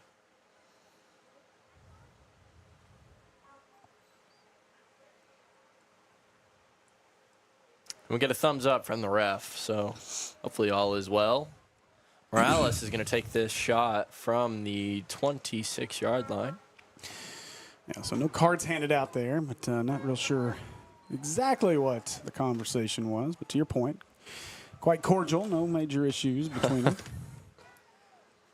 We get a thumbs up from the ref, so hopefully all is well. Morales is going to take this shot from the 26-yard line. yeah. So no cards handed out there, but not real sure exactly what the conversation was. But to your point, quite cordial. No major issues between them.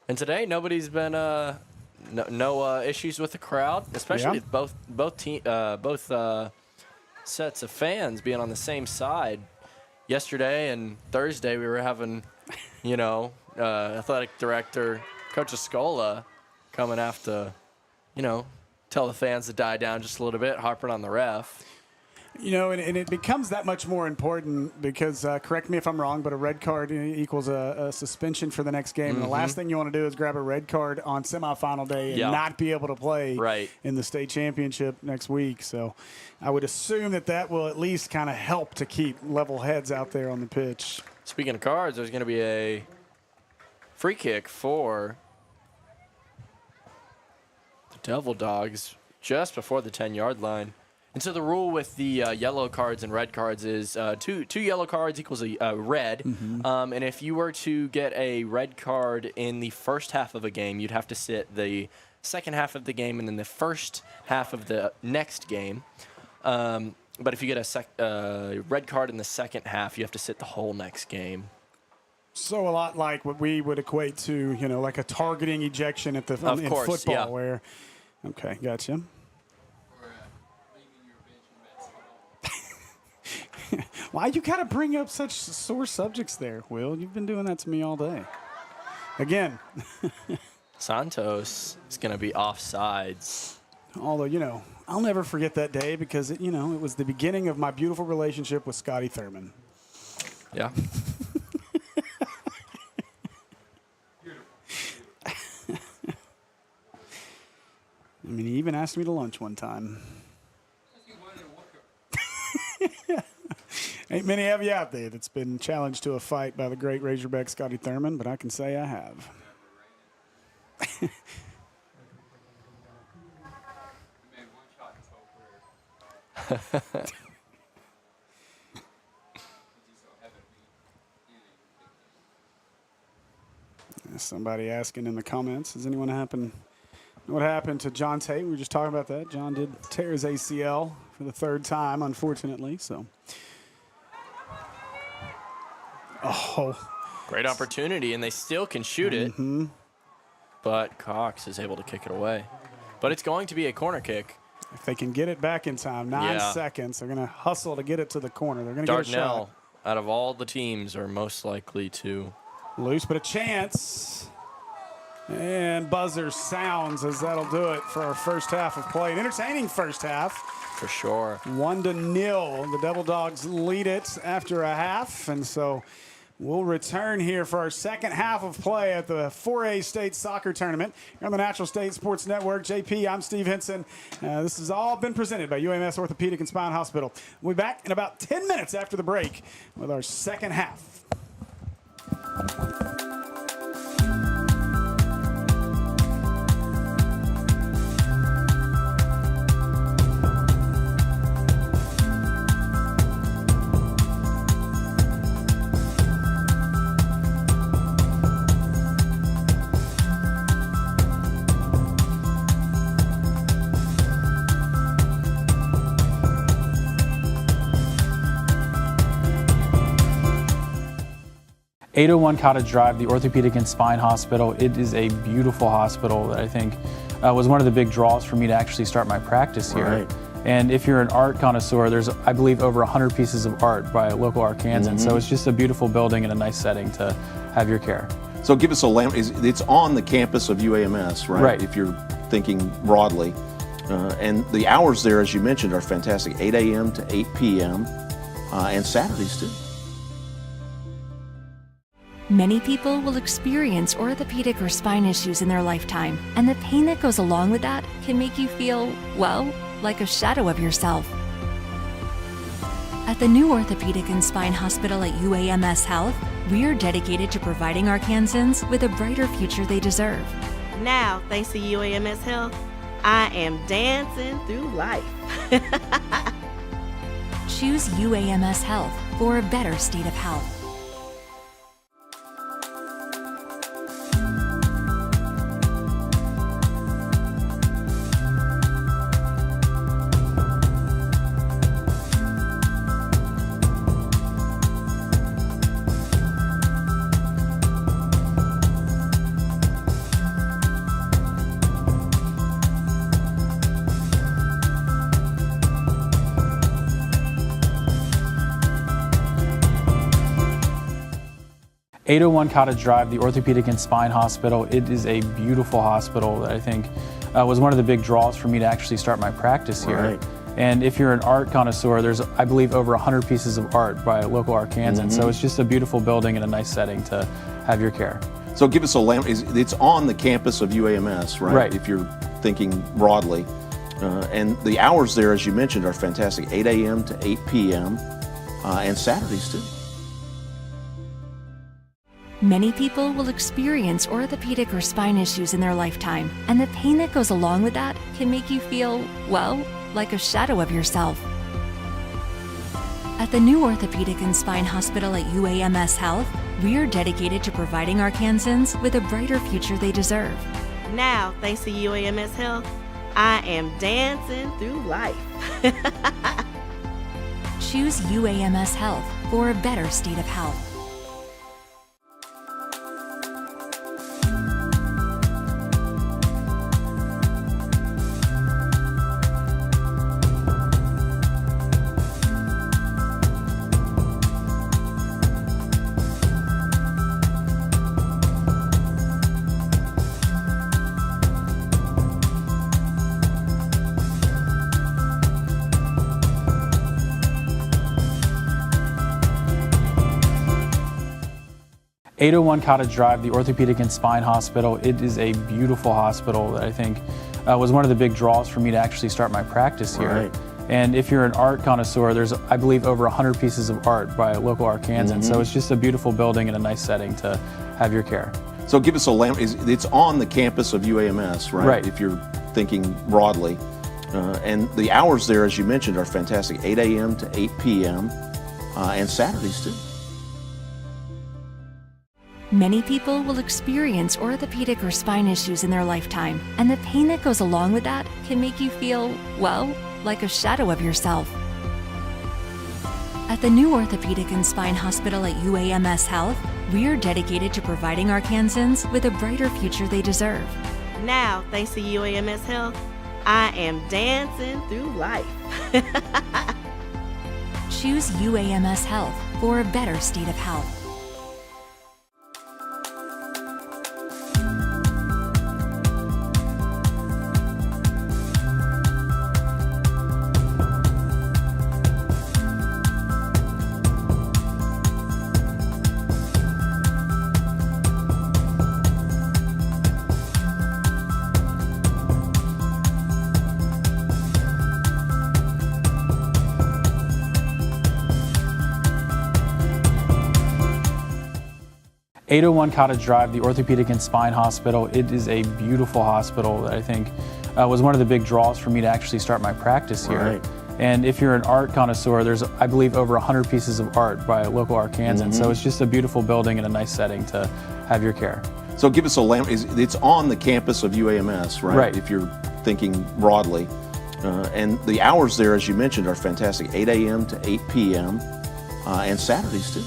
And today, nobody's been no issues with the crowd, especially with both sets of fans being on the same side. Yesterday and Thursday, we were having, athletic director Coach Escola coming after, tell the fans to die down just a little bit, harping on the ref. And it becomes that much more important because, correct me if I'm wrong, but a red card equals a suspension for the next game. And the last thing you want to do is grab a red card on semifinal day and not be able to play in the state championship next week. So I would assume that will at least kind of help to keep level heads out there on the pitch. Speaking of cards, there's going to be a free kick for the Devil Dogs just before the 10-yard line. And so the rule with the yellow cards and red cards is two yellow cards equals a red. And if you were to get a red card in the first half of a game, you'd have to sit the second half of the game and then the first half of the next game. But if you get a red card in the second half, you have to sit the whole next game. So a lot like what we would equate to, like a targeting ejection in football. Yeah. Where, okay, gotcha. Why you gotta bring up such sore subjects there, Will? You've been doing that to me all day. Again. Santos is going to be offsides. Although, I'll never forget that day because, it was the beginning of my beautiful relationship with Scotty Thurman. Yeah. I mean, he even asked me to lunch one time. Ain't many of you out there that's been challenged to a fight by the great Razorback Scotty Thurman, but I can say I have. Somebody asking in the comments, does anyone know what happened to John Tate? We were just talking about that. John did tear his ACL for the third time, unfortunately. So, Great opportunity, and they still can shoot it. But Cox is able to kick it away. But it's going to be a corner kick. If they can get it back in time, 9 seconds, they're going to hustle to get it to the corner. They're going to get a shot. Dardanelle, out of all the teams, are most likely to loose, but a chance. And buzzer sounds as that'll do it for our first half of play. An entertaining first half. For sure. 1-0. The Devil Dogs lead it after a half. And so we'll return here for our second half of play at the 4A State Soccer Tournament here on the Natural State Sports Network. JP, I'm Steve Henson. This has all been presented by UAMS Orthopedic and Spine Hospital. We'll be back in about 10 minutes after the break with our second half. 801 Cottage Drive, the Orthopedic and Spine Hospital. It is a beautiful hospital that I think was one of the big draws for me to actually start my practice here. Right. And if you're an art connoisseur, there's, I believe, over 100 pieces of art by local Arkansans. So it's just a beautiful building and a nice setting to have your care. So give us a it's on the campus of UAMS, right? Right. If you're thinking broadly. And the hours there, as you mentioned, are fantastic. 8 a.m. to 8 p.m. And Saturdays too. Many people will experience orthopedic or spine issues in their lifetime, and the pain that goes along with that can make you feel, well, like a shadow of yourself. At the new Orthopedic and Spine Hospital at UAMS Health, we're dedicated to providing Arkansans with a brighter future they deserve. Now, thanks to UAMS Health, I am dancing through life. Choose UAMS Health for a better state of health. .801 Cottage Drive, the Orthopedic and Spine Hospital. It is a beautiful hospital that I think was one of the big draws for me to actually start my practice here. Right. And if you're an art connoisseur, there's, I believe, over 100 pieces of art by local Arkansans. So it's just a beautiful building and a nice setting to have your care. So give us it's on the campus of UAMS, right? Right. If you're thinking broadly. And the hours there, as you mentioned, are fantastic. 8 a.m. to 8 p.m. And Saturdays too. Many people will experience orthopedic or spine issues in their lifetime, and the pain that goes along with that can make you feel, well, like a shadow of yourself. At the new Orthopedic and Spine Hospital at UAMS Health, we're dedicated to providing Arkansans with a brighter future they deserve. Now, thanks to UAMS Health, I am dancing through life. Choose UAMS Health for a better state of health. (801) Cottage Drive, the Orthopedic and Spine Hospital. It is a beautiful hospital that I think was one of the big draws for me to actually start my practice here. Right. And if you're an art connoisseur, there's, I believe, over 100 pieces of art by local Arkansans. So it's just a beautiful building and a nice setting to have your care. So give us a it's on the campus of UAMS, right? Right. If you're thinking broadly. And the hours there, as you mentioned, are fantastic. 8 a.m. to 8 p.m. And Saturdays too. Many people will experience orthopedic or spine issues in their lifetime, and the pain that goes along with that can make you feel, well, like a shadow of yourself. At the new Orthopedic and Spine Hospital at UAMS Health, we are dedicated to providing Arkansans with a brighter future they deserve. Now, thanks to UAMS Health, I am dancing through life. Choose UAMS Health for a better state of health. (801) Cottage Drive, the Orthopedic and Spine Hospital. It is a beautiful hospital that I think was one of the big draws for me to actually start my practice here. Right. And if you're an art connoisseur, there's, I believe, over 100 pieces of art by local Arkansans. So it's just a beautiful building and a nice setting to have your care. So give us a it's on the campus of UAMS, right? Right. If you're thinking broadly. And the hours there, as you mentioned, are fantastic. 8 a.m. to 8 p.m. And Saturdays too.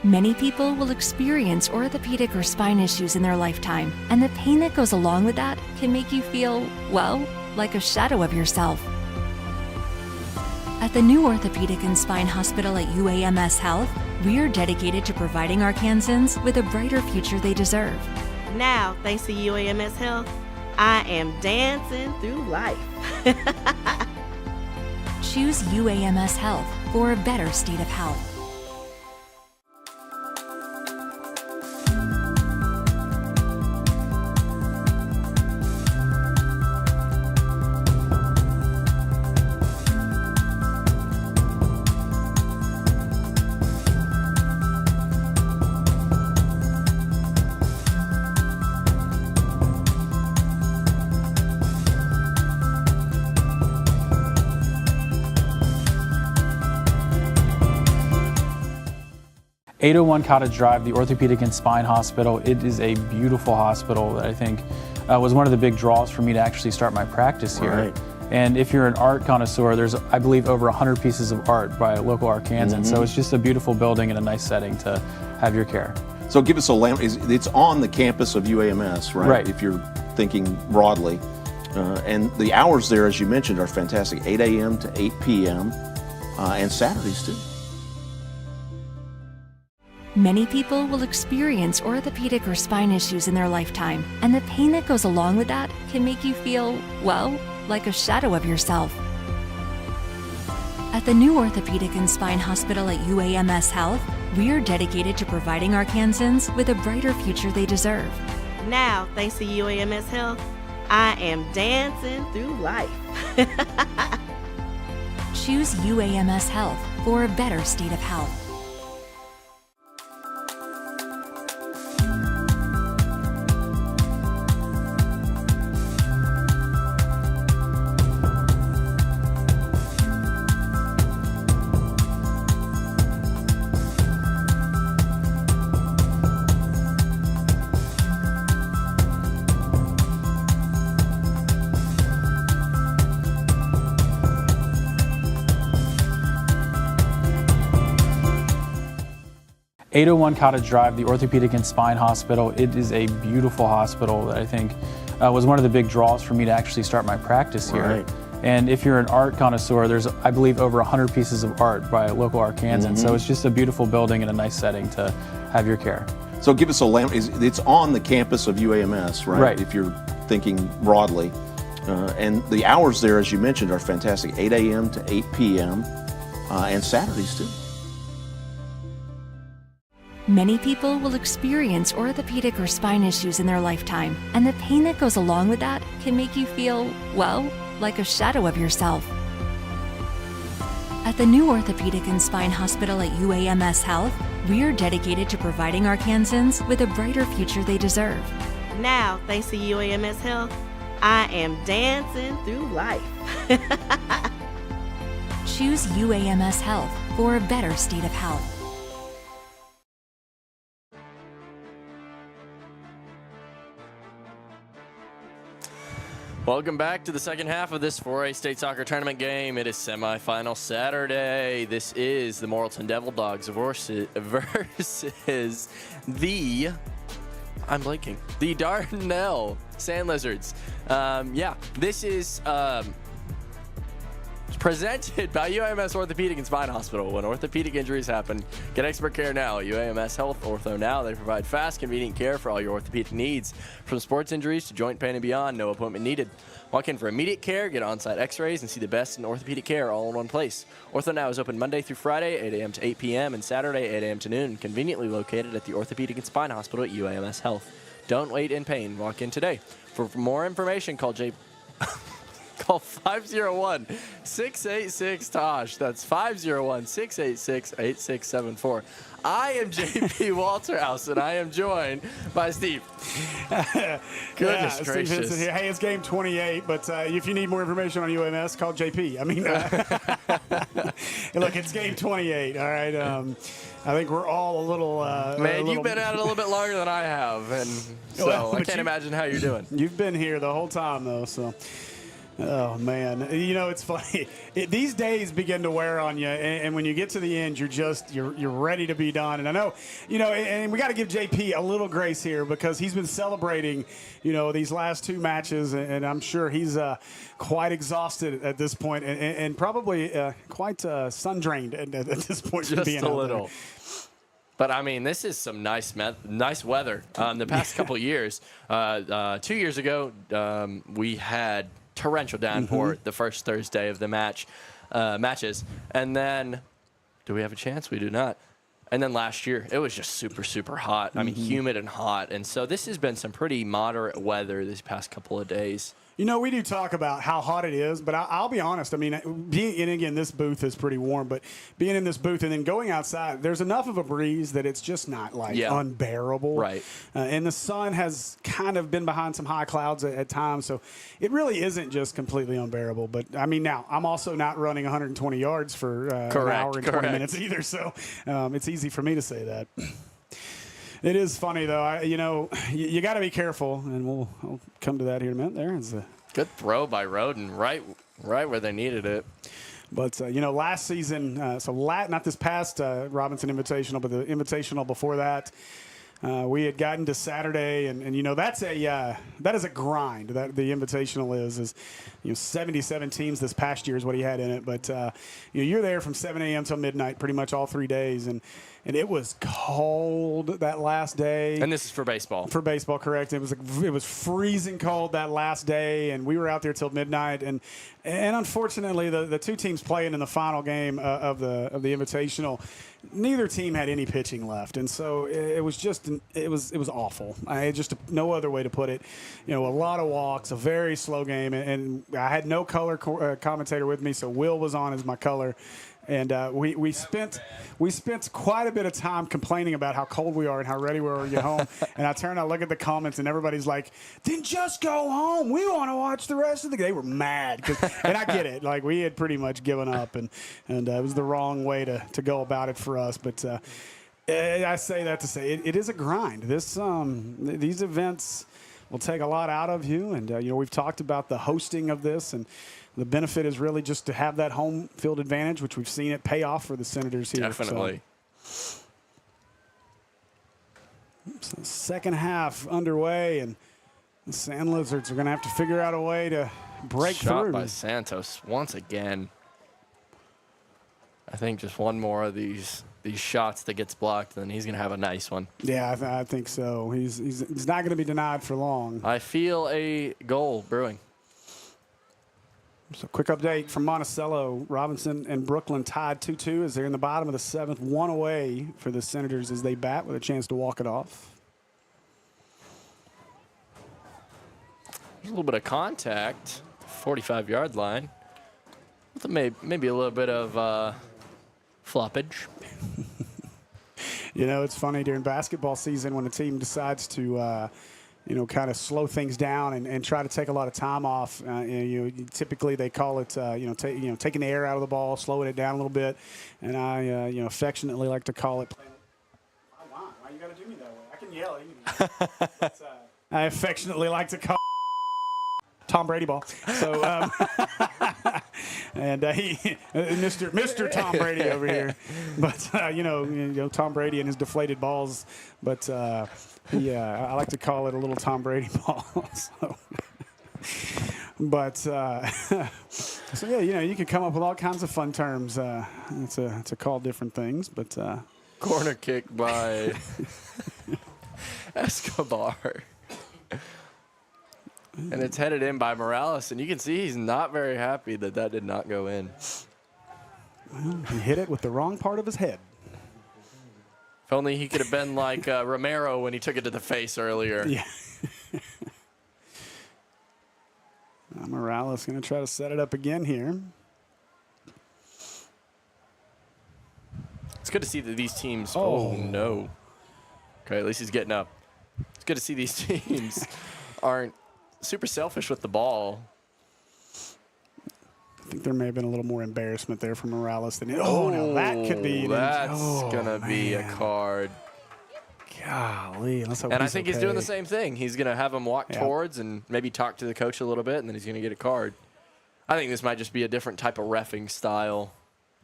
Many people will experience orthopedic or spine issues in their lifetime, and the pain that goes along with that can make you feel, well, like a shadow of yourself. At the new Orthopedic and Spine Hospital at UAMS Health, we are dedicated to providing Arkansans with a brighter future they deserve. Now, thanks to UAMS Health, I am dancing through life. Choose UAMS Health for a better state of health. (801) Cottage Drive, the Orthopedic and Spine Hospital. It is a beautiful hospital that I think was one of the big draws for me to actually start my practice here. Right. And if you're an art connoisseur, there's, I believe, over 100 pieces of art by local Arkansans. So it's just a beautiful building and a nice setting to have your care. So give us it's on the campus of UAMS, right? Right. If you're thinking broadly. And the hours there, as you mentioned, are fantastic. 8 a.m. to 8 p.m. And Saturdays too. Many people will experience orthopedic or spine issues in their lifetime, and the pain that goes along with that can make you feel, well, like a shadow of yourself. At the new Orthopedic and Spine Hospital at UAMS Health, we are dedicated to providing Arkansans with a brighter future they deserve. Now, thanks to UAMS Health, I am dancing through life. Choose UAMS Health for a better state of health. 801 Cottage Drive, the Orthopedic and Spine Hospital, it is a beautiful hospital that I think was one of the big draws for me to actually start my practice here. Right. And if you're an art connoisseur, there's, I believe, over 100 pieces of art by local Arkansans. So it's just a beautiful building and a nice setting to have your care. So give us a it's on the campus of UAMS, right? Right. If you're thinking broadly. And the hours there, as you mentioned, are fantastic, 8 a.m. to 8 p.m. And Saturdays too. Many people will experience orthopedic or spine issues in their lifetime, and the pain that goes along with that can make you feel, well, like a shadow of yourself. At the new Orthopedic and Spine Hospital at UAMS Health, we're dedicated to providing Arkansans with a brighter future they deserve. Now, thanks to UAMS Health, I am dancing through life. Choose UAMS Health for a better state of health. Welcome back to the second half of this 4A state soccer tournament game. It is semifinal Saturday. This is the Morrilton Devil Dogs versus the, I'm blanking, the Dardanelle Sand Lizards. This is presented by UAMS Orthopedic and Spine Hospital. When orthopedic injuries happen, get expert care now at UAMS Health OrthoNow. They provide fast, convenient care for all your orthopedic needs. From sports injuries to joint pain and beyond, no appointment needed. Walk in for immediate care, get on-site x-rays, and see the best in orthopedic care all in one place. OrthoNow is open Monday through Friday, 8 a.m. to 8 p.m., and Saturday, 8 a.m. to noon, conveniently located at the Orthopedic and Spine Hospital at UAMS Health. Don't wait in pain. Walk in today. For more information, call 501-686-TOSH. That's 501-686-8674. I am JP Walterhouse, and I am joined by Steve. Goodness gracious. Steve Henson here. Hey, it's game 28, but if you need more information on UMS, call JP. I mean, look, it's game 28, all right? I think we're all a little... you've been at it a little bit longer than I have, and so I can't imagine how you're doing. You've been here the whole time, though, so... Oh, man. You know, it's funny. These days begin to wear on you, and when you get to the end, you're ready to be done. And I know, you know, and we got to give JP a little grace here because he's been celebrating, you know, these last two matches, and I'm sure he's quite exhausted at this point and probably quite sun-drained at this point. Just a little. But, I mean, this is some nice weather. The past couple years, 2 years ago, we had torrential downpour the first Thursday of the matches. And then, do we have a chance? We do not. And then last year, it was just super, super hot. I mean, humid and hot. And so this has been some pretty moderate weather these past couple of days. You know, we do talk about how hot it is, but I'll be honest. I mean, and again, this booth is pretty warm, but being in this booth and then going outside, there's enough of a breeze that it's just not like unbearable. Right. And the sun has kind of been behind some high clouds at times, so it really isn't just completely unbearable. But I mean, now I'm also not running 120 yards for an hour and 20 minutes either, so it's easy for me to say that. It is funny, though. You got to be careful, and I'll come to that here in a minute. There is a good throw by Roden, right where they needed it. But, you know, last season, not this past Robinson Invitational, but the Invitational before that, we had gotten to Saturday, and you know, that is a grind. That the Invitational is you know, 77 teams this past year is what he had in it. But you know, you're there from 7 a.m. till midnight, pretty much all 3 days, and it was cold that last day. And this is for baseball. For baseball, correct. It was freezing cold that last day, and we were out there till midnight. And unfortunately, the two teams playing in the final game of the Invitational, neither team had any pitching left, and so it was awful. Just no other way to put it. You know, a lot of walks, a very slow game, and I had no color commentator with me, so Will was on as my color. And we spent quite a bit of time complaining about how cold we are and how ready we are to get home. And I turn, I look at the comments, and everybody's like, "Then just go home. We want to watch the rest of the game." They were mad, and I get it. Like, we had pretty much given up, and it was the wrong way to go about it for us. But I say that to say it is a grind. These events will take a lot out of you, and you know, we've talked about the hosting of this, and the benefit is really just to have that home field advantage, which we've seen it pay off for the Senators here. Definitely. So second half underway, and the Sand Lizards are going to have to figure out a way to break Shot through. by Santos once again. I think just one more of these shots that gets blocked, then he's going to have a nice one. Yeah, I think so. He's not going to be denied for long. I feel a goal brewing. So quick update from Monticello. Robinson and Brooklyn tied 2-2 as they're in the bottom of the 7th, 1 away for the Senators as they bat with a chance to walk it off. There's a little bit of contact, 45-yard line. With maybe a little bit of floppage. You know, it's funny during basketball season when a team decides to, kind of slow things down and try to take a lot of time off. Typically they call it, taking the air out of the ball, slowing it down a little bit. And I, affectionately like to call it. Why you got to do me that way? I can yell at you. But, I affectionately like to call Tom Brady ball. So, and Mr. Tom Brady over here. But, Tom Brady and his deflated balls. But, I like to call it a little Tom Brady ball. You can come up with all kinds of fun terms to call different things. But Corner kick by Escobar. And it's headed in by Morales, and you can see he's not very happy that did not go in. Well, he hit it with the wrong part of his head. If only he could have been like Romero when he took it to the face earlier. Yeah. Morales going to try to set it up again here. It's good to see that these teams. Oh, no. Okay, at least he's getting up. It's good to see these teams aren't super selfish with the ball. I think there may have been a little more embarrassment there from Morales than now that could be. That's gonna be a card. Golly, let's hope. And I think he's doing the same thing. He's gonna have him walk towards and maybe talk to the coach a little bit, and then he's gonna get a card. I think this might just be a different type of reffing style.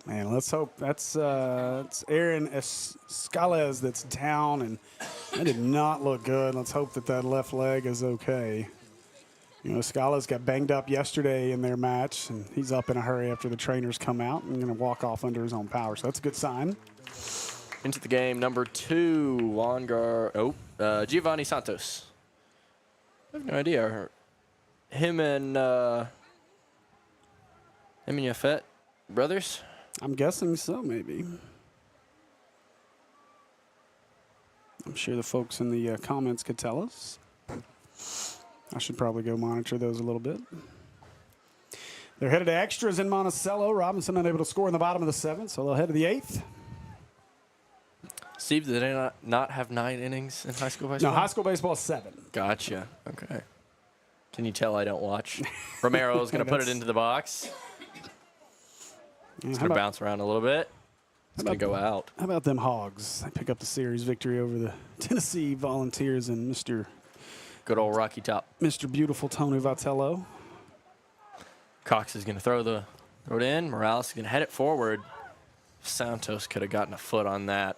Man, let's hope it's Aaron Escalez that's down, and that did not look good. Let's hope that left leg is okay. Escalez got banged up yesterday in their match, and he's up in a hurry after the trainers come out and going to walk off under his own power. So that's a good sign. Into the game, number 2, Giovanni Santos. I have no idea. Him and Jafett brothers? I'm guessing so, maybe. I'm sure the folks in the comments could tell us. I should probably go monitor those a little bit. They're headed to extras in Monticello. Robinson unable to score in the bottom of the 7th, so they'll head to the 8th. Steve, did they not have 9 innings in high school baseball? No, high school baseball is 7. Gotcha. Okay. Can you tell I don't watch? Romero's going to put it into the box. It's going to bounce around a little bit. It's going to go out. How about them Hogs? They pick up the series victory over the Tennessee Volunteers and Mr. Good old Rocky Top. Mr. Beautiful Tony Vitello. Cox is going to throw it in. Morales is going to head it forward. Santos could have gotten a foot on that.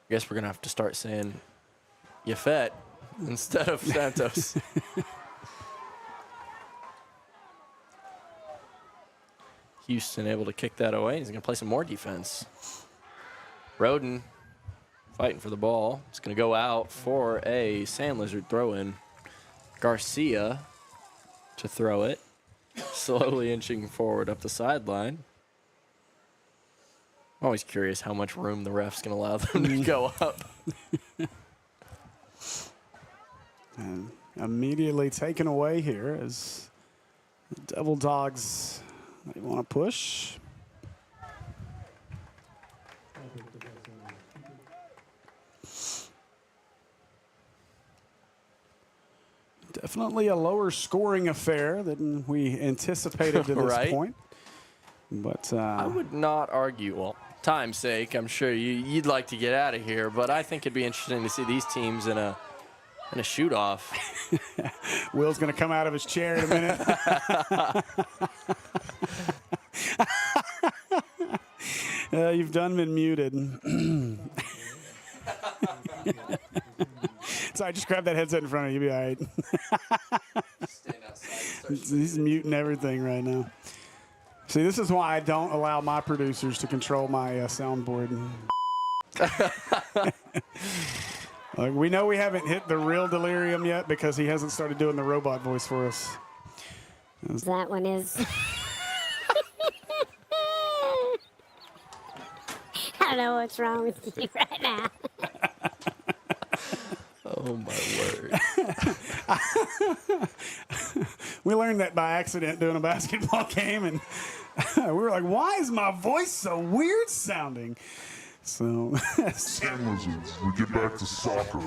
I guess we're going to have to start saying Jafett instead of Santos. Houston able to kick that away. He's going to play some more defense. Roden fighting for the ball. It's going to go out for a Sand Lizard throw-in. Garcia to throw it. Slowly inching forward up the sideline. I'm always curious how much room the ref's going to allow them to go up. And immediately taken away here as the Devil Dogs, they want to push. Definitely a lower scoring affair than we anticipated to this point. But I would not argue, well, time's sake, I'm sure you'd like to get out of here, but I think it'd be interesting to see these teams in a shoot-off. Will's going to come out of his chair in a minute. You've done been muted. Sorry, just grab that headset in front of you. You'll be all right. He's muting everything right now. See, this is why I don't allow my producers to control my soundboard. Like, we know we haven't hit the real delirium yet because he hasn't started doing the robot voice for us. That one is. I don't know what's wrong with you right now. Oh, my word. We learned that by accident doing a basketball game, and we were like, why is my voice so weird sounding? So, Sand Lizards, we get back to soccer.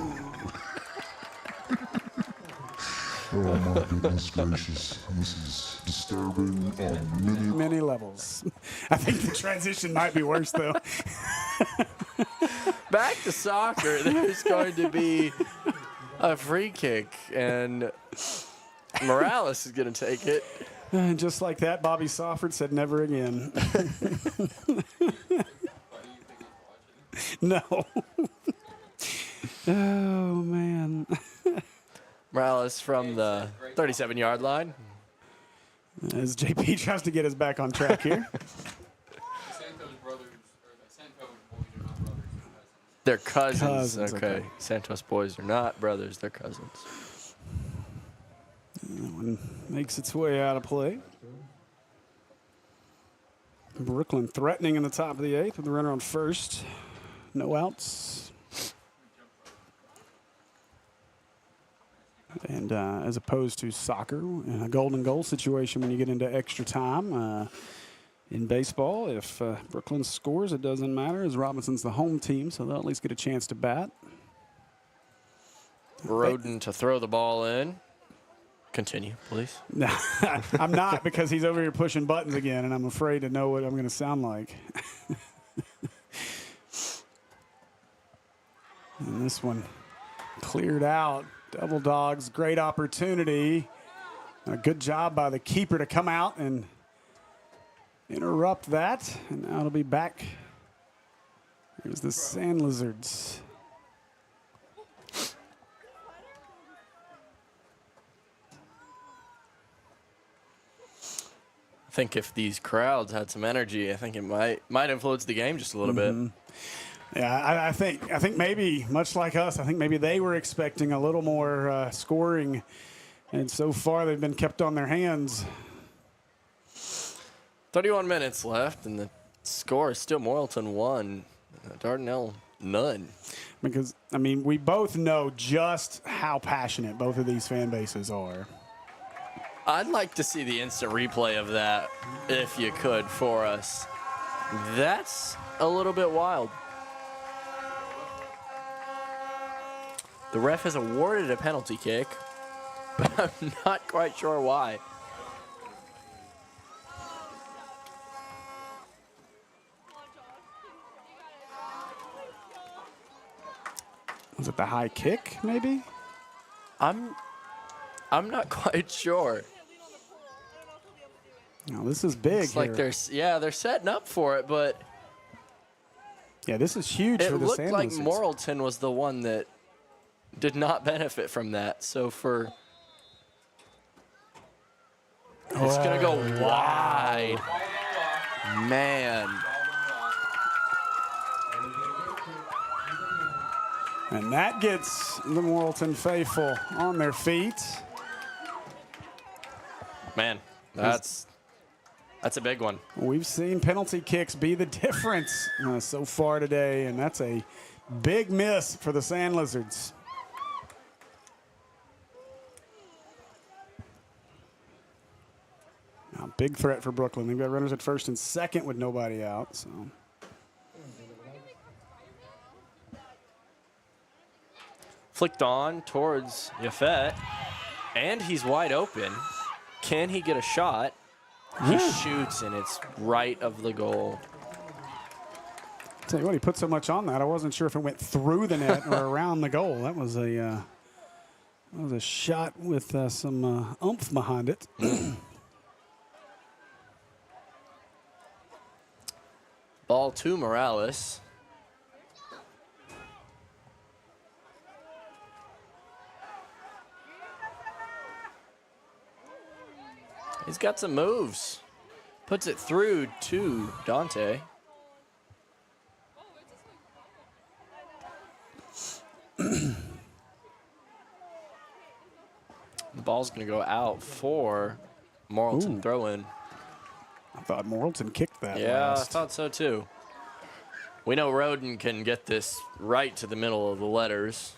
Oh my goodness gracious. This is disturbing on many levels. I think the transition might be worse, though. Back to soccer, there's going to be a free kick, and Morales is going to take it. And just like that, Bobby Sofford said never again. No. Oh, man. Morales from the 37-yard line. As JP tries to get us back on track here. They're cousins. Cousins, Okay. okay. Santos boys are not brothers, they're cousins. That one makes its way out of play. Brooklyn threatening in the top of the 8th with the runner on first. No outs. And as opposed to soccer, in a golden goal situation when you get into extra time, in baseball, if Brooklyn scores, it doesn't matter, as Robinson's the home team, so they'll at least get a chance to bat. Roden to throw the ball in. Continue, please. No, I'm not, because he's over here pushing buttons again, and I'm afraid to know what I'm going to sound like. And this one cleared out. Double Dogs, great opportunity. A good job by the keeper to come out and interrupt that. And now it'll be back. Here's the Sand Lizards. I think if these crowds had some energy, I think it might influence the game just a little bit. Yeah, I think maybe, much like us, I think maybe they were expecting a little more scoring, and so far they've been kept on their hands. 31 minutes left, and the score is still Morrilton 1, Dardanelle none. Because, I mean, we both know just how passionate both of these fan bases are. I'd like to see the instant replay of that, if you could, for us. That's a little bit wild. The ref has awarded a penalty kick, but I'm not quite sure why. Was it the high kick, maybe? I'm not quite sure. No, this is big. It's like they're setting up for it, but yeah, this is huge it for the looked Sand like Lizards. Morrilton was the one that did not benefit from that. So it's gonna go wide. Man. And that gets the Morrilton faithful on their feet. Man, that's a big one. We've seen penalty kicks be the difference so far today, and that's a big miss for the Sand Lizards. Now, big threat for Brooklyn. They've got runners at first and second with nobody out. So. Flicked on towards Jafett, and he's wide open. Can he get a shot? He shoots, and it's right of the goal. Tell you what, he put so much on that, I wasn't sure if it went through the net or around the goal. That was a shot with some oomph behind it. Ball to Morales. He's got some moves. Puts it through to Dante. The ball's going to go out for Morrilton throw-in. I thought Morrilton kicked that Yeah, last. I thought so too. We know Roden can get this right to the middle of the letters.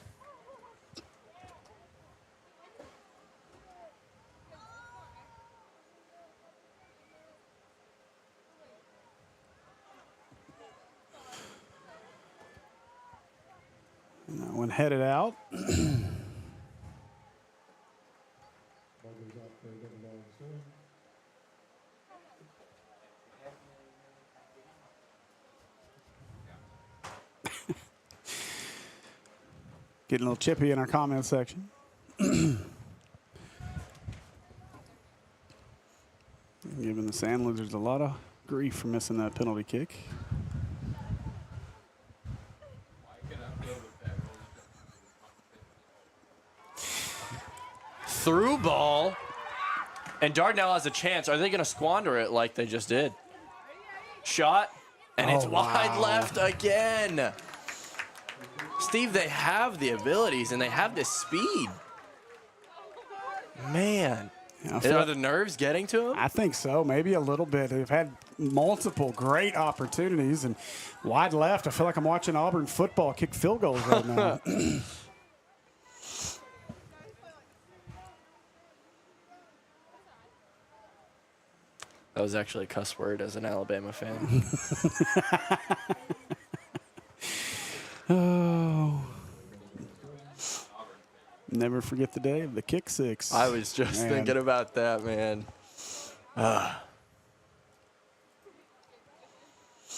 And that one headed out. Getting a little chippy in our comment section. Giving the Sand Lizards a lot of grief for missing that penalty kick. Through ball. And Dardanelle has a chance. Are they going to squander it like they just did? Shot. And it's wide left again. Steve, they have the abilities and they have the speed. Man. Are the nerves getting to them? I think so, maybe a little bit. They've had multiple great opportunities, and wide left, I feel like I'm watching Auburn football kick field goals right now. That was actually a cuss word as an Alabama fan. Oh. Never forget the day of the kick six. I was just thinking about that, man.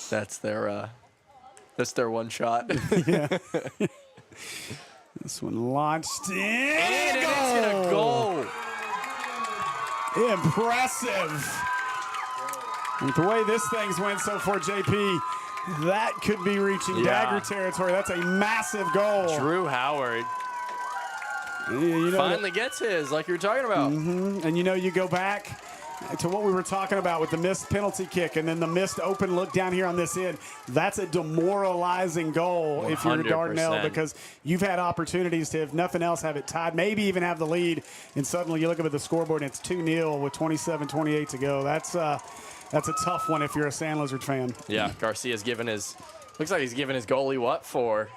That's their one shot. Yeah. This one launched in. And it is gonna go. Impressive. With the way this thing's went so far, JP, that could be reaching dagger territory. That's a massive goal. Drew Howard You know, finally gets his, like you were talking about. And you know, you go back to what we were talking about with the missed penalty kick and then the missed open look down here on this end. That's a demoralizing goal if you're 100%. Dardanelle, because you've had opportunities to, if nothing else, have it tied, maybe even have the lead, and suddenly you look up at the scoreboard and it's 2-0 with 27-28 to go. That's a tough one if you're a Sand Lizard fan. Yeah, Garcia's given his, looks like he's giving his goalie what for.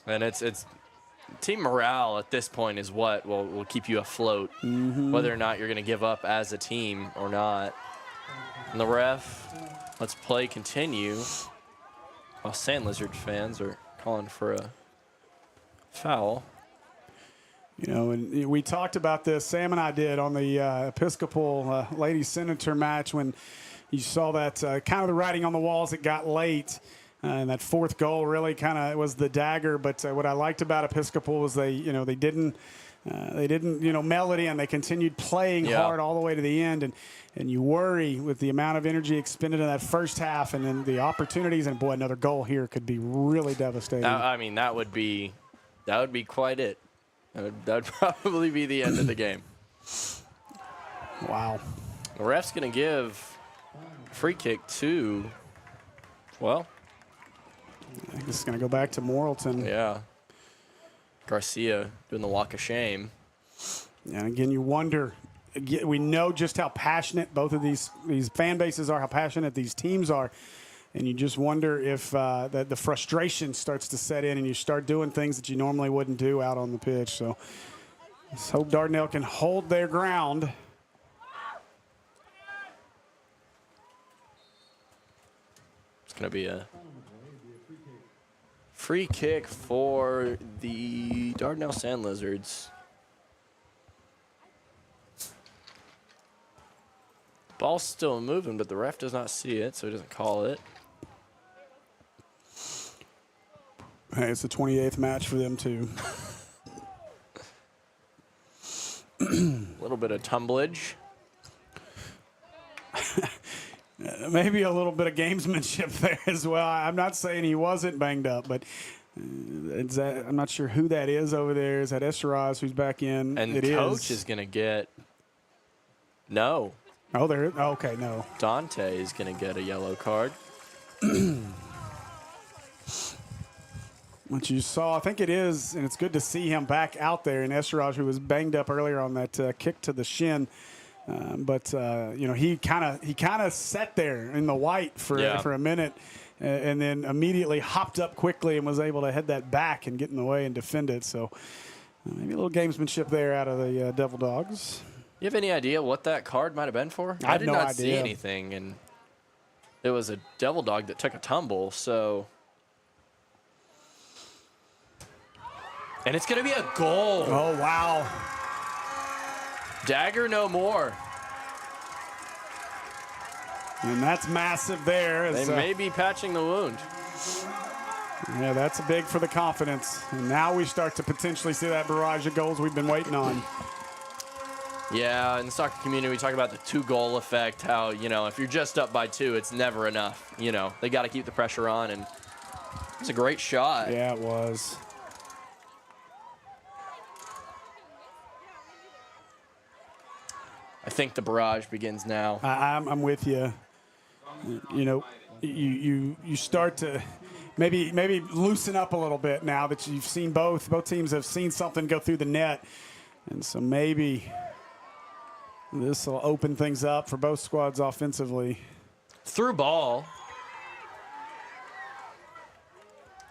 And it's team morale at this point is what will keep you afloat, whether or not you're going to give up as a team or not. And the ref lets play continue while Sand Lizard fans are calling for a foul. You know, and we talked about this, Sam and I did, on the Episcopal Ladies Senator match when you saw that kind of the writing on the walls. It got late. And that fourth goal really kind of was the dagger. But what I liked about Episcopal was they didn't mail it in. They continued playing hard all the way to the end. And you worry with the amount of energy expended in that first half and then the opportunities. And, boy, another goal here could be really devastating. I mean, that would be quite it. That would probably be the end of the game. Wow. The ref's going to give a free kick to, well, I think this is going to go back to Morrilton. yeah, Garcia doing the walk of shame. And again, you wonder. We know just how passionate both of these fan bases are, how passionate these teams are, and you just wonder if the frustration starts to set in and you start doing things that you normally wouldn't do out on the pitch. So let's hope Dardanelle can hold their ground. It's going to be a free kick for the Dardanelle Sand Lizards. Ball's still moving, but the ref does not see it, so he doesn't call it. Hey, it's the 28th match for them, too. A little bit of tumblage. maybe a little bit of gamesmanship there as well. I'm not saying he wasn't banged up, but I'm not sure who that is over there. Is that Esterraz who's back in? And it coach is going to get no. Oh, there. Okay, no. Dante is going to get a yellow card. What you saw, I think it is, and it's good to see him back out there. And Esterraz, who was banged up earlier on that kick to the shin, but you know, he kind of sat there in the white for a minute, and then immediately hopped up quickly and was able to head that back and get in the way and defend it. So maybe a little gamesmanship there out of the Devil Dogs. You have any idea what that card might have been for? I did have no not idea. see anything, and it was a Devil Dog that took a tumble, so. And it's going to be a goal. Oh, wow. Dagger no more. And that's massive there. They may be patching the wound. Yeah, that's big for the confidence. And now we start to potentially see that barrage of goals we've been waiting on. Yeah, in the soccer community, we talk about the 2-goal effect, how, you know, if you're just up by 2, it's never enough. You know, they got to keep the pressure on, and it's a great shot. Yeah, it was. I think the barrage begins now. I'm with you. You know, you start to maybe loosen up a little bit now that you've seen both teams have seen something go through the net, and so maybe this will open things up for both squads offensively. Through ball.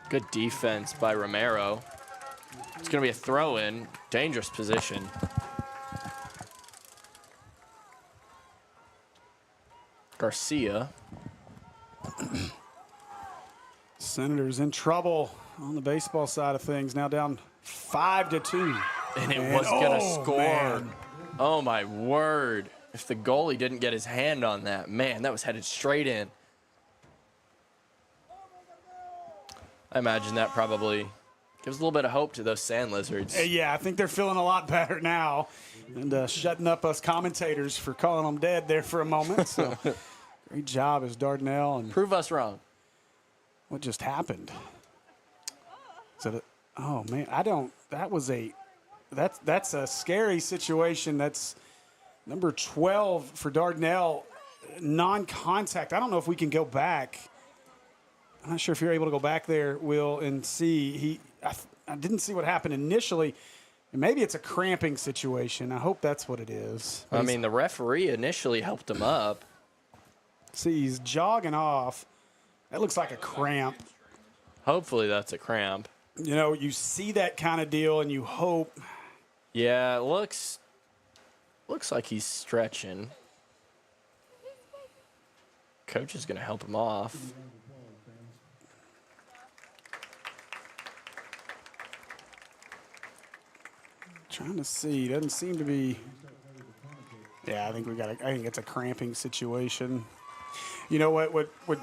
Good defense by Romero. It's going to be a throw-in. Dangerous position. Garcia. Senators in trouble on the baseball side of things. Now down 5-2. And it was going to score. Man. Oh, my word. If the goalie didn't get his hand on that, man, that was headed straight in. I imagine that probably gives a little bit of hope to those sand lizards. Yeah, I think they're feeling a lot better now. And shutting up us commentators for calling them dead there for a moment. So great job as Dardanelle. And prove us wrong. What just happened? Oh, man, that's a scary situation. That's number 12 for Dardanelle, non-contact. I don't know if we can go back. I'm not sure if you're able to go back there, Will, and see. I didn't see what happened initially. Maybe it's a cramping situation. I hope that's what it is. I mean, the referee initially helped him up. See, he's jogging off. That looks like a cramp. Hopefully that's a cramp. You know, you see that kind of deal and you hope. Yeah, it looks like he's stretching. Coach is going to help him off. Trying to see. Doesn't seem to be. Yeah, I think I think it's a cramping situation. You know what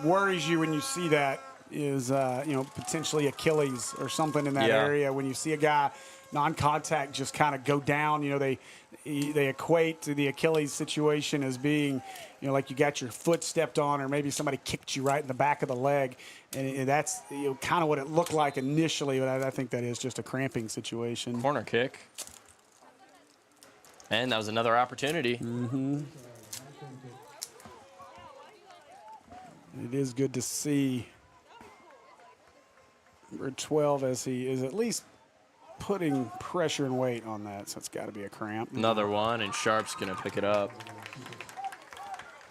worries you when you see that is you know, potentially Achilles or something in that area. When you see a guy non-contact just kind of go down, you know, they equate to the Achilles situation as being, you know, like you got your foot stepped on, or maybe somebody kicked you right in the back of the leg, and that's, you know, kind of what it looked like initially. But I think that is just a cramping situation. Corner kick. And that was another opportunity. Mm-hmm. It is good to see number 12 as he is at least putting pressure and weight on that, so it's got to be a cramp. Another one, and Sharp's going to pick it up.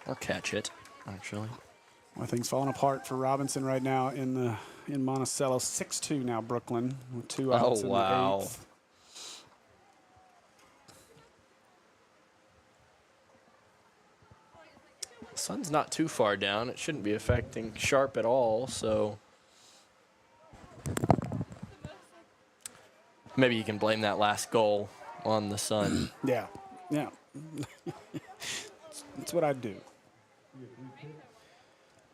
Or catch it, actually. Well, things falling apart for Robinson right now in Monticello. 6-2 now, Brooklyn, with 2 outs in the 8th. The sun's not too far down. It shouldn't be affecting Sharp at all, so maybe you can blame that last goal on the sun. Yeah. That's what I'd do.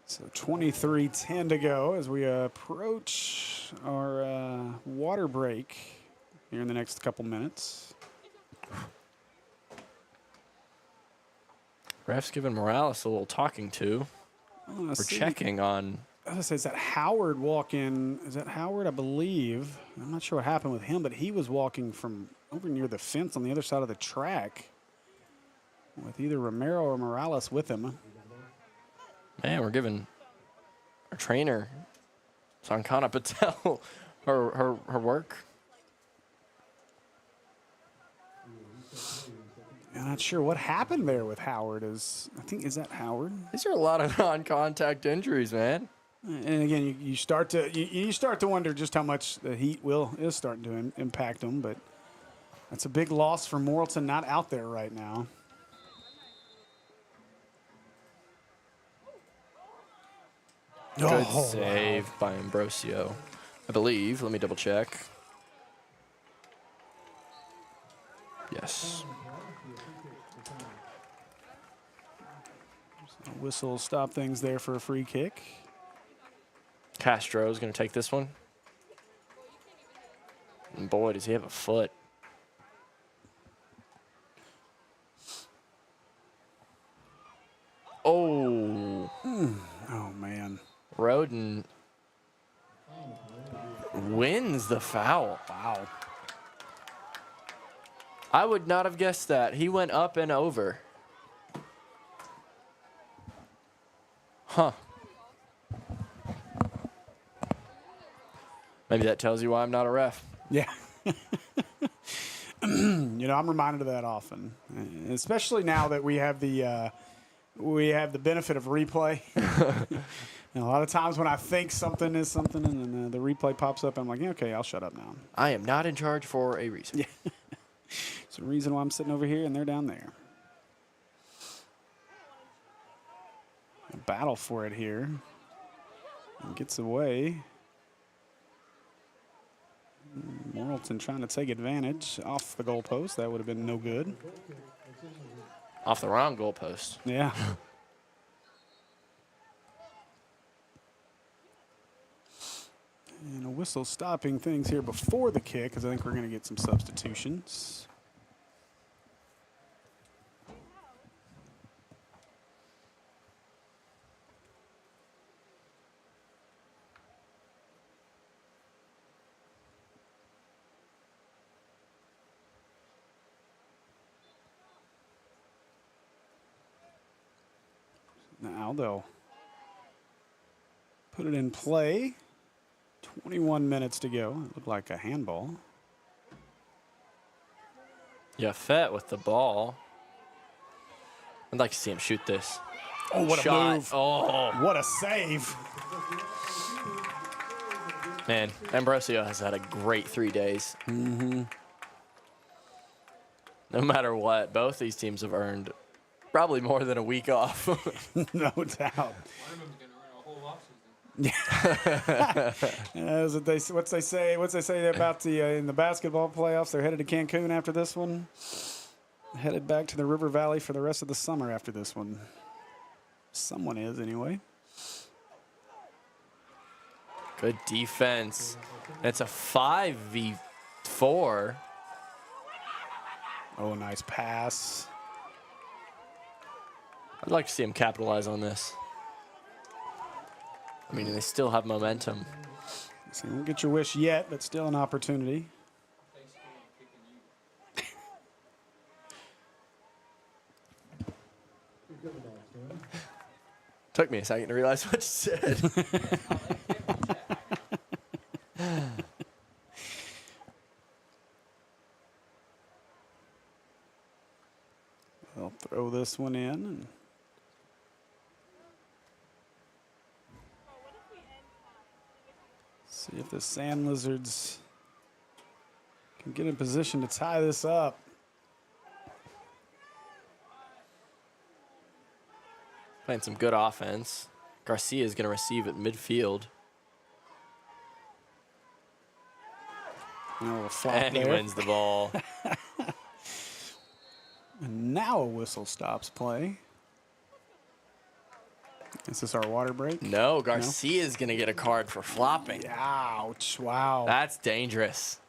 So 23:10 to go as we approach our water break here in the next couple minutes. Ref's giving Morales a little talking to. We're checking on. I was gonna say, is that Howard walking? Is that Howard? I believe. I'm not sure what happened with him, but he was walking from over near the fence on the other side of the track with either Romero or Morales with him. Man, we're giving our trainer, Sankana Patel, her work. I'm not sure what happened there with Howard. Is that Howard? These are a lot of non-contact injuries, man. And again, you start to wonder just how much the heat is starting to impact them. But that's a big loss for Morrilton, not out there right now. Good save by Ambrosio, I believe. Let me double check. Yes. Whistle stop things there for a free kick. Castro's going to take this one. And boy, does he have a foot. Oh. Oh, man. Roden wins the foul. Wow. I would not have guessed that. He went up and over. Huh. Maybe that tells you why I'm not a ref. Yeah. I'm reminded of that often, especially now that we have the benefit of replay. And a lot of times when I think something is something, and then the replay pops up, I'm like, yeah, okay, I'll shut up now. I am not in charge for a reason. Yeah. It's the reason why I'm sitting over here and they're down there. A battle for it here. And gets away. Morrilton trying to take advantage off the goalpost. That would have been no good. Off the wrong goalpost. Yeah. And a whistle stopping things here before the kick, because I think we're going to get some substitutions. Now they'll put it in play. 21 minutes to go. It looked like a handball. Jafett with the ball. I'd like to see him shoot this. Oh, what Shot. a move. Oh, What a save. man. Ambrosio has had a great 3 days. Mm-hmm. No matter what, both these teams have earned probably more than a week off. No doubt. What's they say about the in the basketball playoffs? They're headed to Cancun after this one. Headed back to the River Valley for the rest of the summer after this one. Someone is anyway. Good defense. It's a 5v4. Oh, nice pass. I'd like to see him capitalize on this. I mean, they still have momentum. So you won't get your wish yet, but still an opportunity. Took me a second to realize what you said. They'll throw this one in. And see if the Sand Lizards can get in position to tie this up. Playing some good offense. Garcia is going to receive at midfield. And he wins the ball. And now a whistle stops play. Is this our water break? No, Garcia is going to get a card for flopping. Ouch, wow. That's dangerous.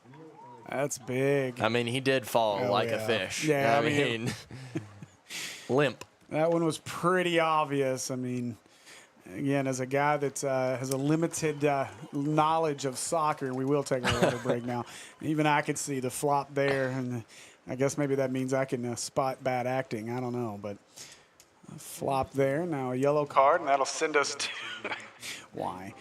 That's big. I mean, he did fall like a fish. Yeah, I mean, limp. That one was pretty obvious. I mean, again, as a guy that has a limited knowledge of soccer, we will take a water break now. Even I could see the flop there, and I guess maybe that means I can spot bad acting. I don't know, but a flop there. Now a yellow card, and that'll send us to why?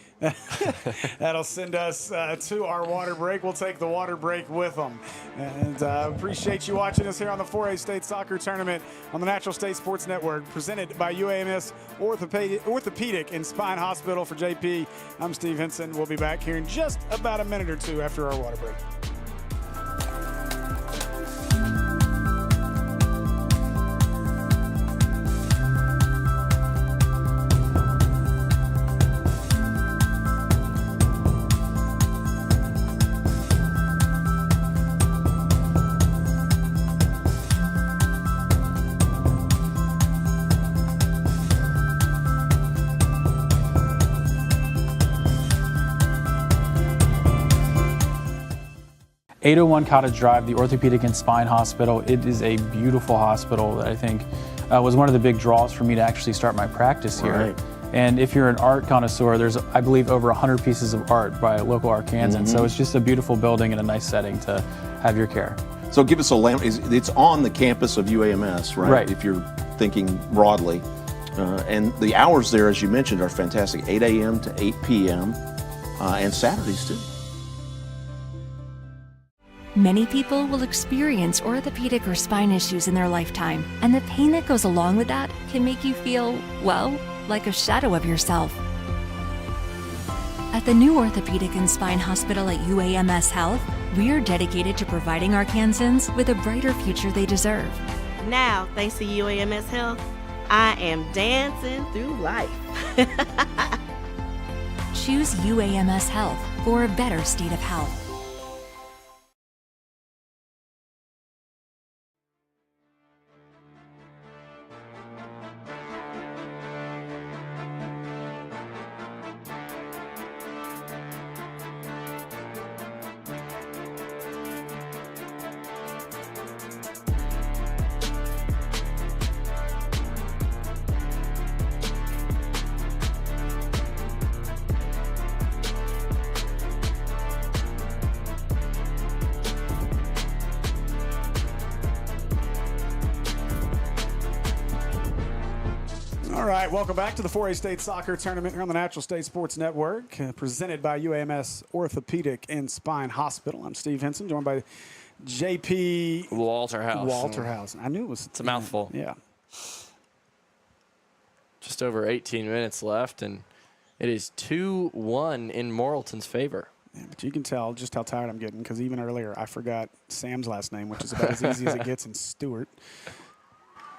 That'll send us to our water break. We'll take the water break with them. And appreciate you watching us here on the 4A State Soccer Tournament on the Natural State Sports Network, presented by UAMS Orthopedic and Spine Hospital. For JP, I'm Steve Henson. We'll be back here in just about a minute or two after our water break. 801 Cottage Drive, the Orthopedic and Spine Hospital. It is a beautiful hospital that I think was one of the big draws for me to actually start my practice here. Right. And if you're an art connoisseur, there's, I believe, over 100 pieces of art by local Arkansans. So it's just a beautiful building and a nice setting to have your care. So give us a it's on the campus of UAMS, right? Right. If you're thinking broadly. And the hours there, as you mentioned, are fantastic, 8 a.m. to 8 p.m. And Saturdays too. Many people will experience orthopedic or spine issues in their lifetime, and the pain that goes along with that can make you feel, well, like a shadow of yourself. At the new Orthopedic and Spine Hospital at UAMS Health, we are dedicated to providing Arkansans with a brighter future they deserve. Now, thanks to UAMS Health, I am dancing through life. Choose UAMS Health for a better state of health. All right, welcome back to the 4A State Soccer Tournament here on the Natural State Sports Network, presented by UAMS Orthopedic and Spine Hospital. I'm Steve Henson, joined by JP Walterhouse. I knew it was. It's a mouthful. Yeah. Just over 18 minutes left, and it is 2-1 in Morrilton's favor. Yeah, but you can tell just how tired I'm getting, because even earlier I forgot Sam's last name, which is about as easy as it gets in Stewart.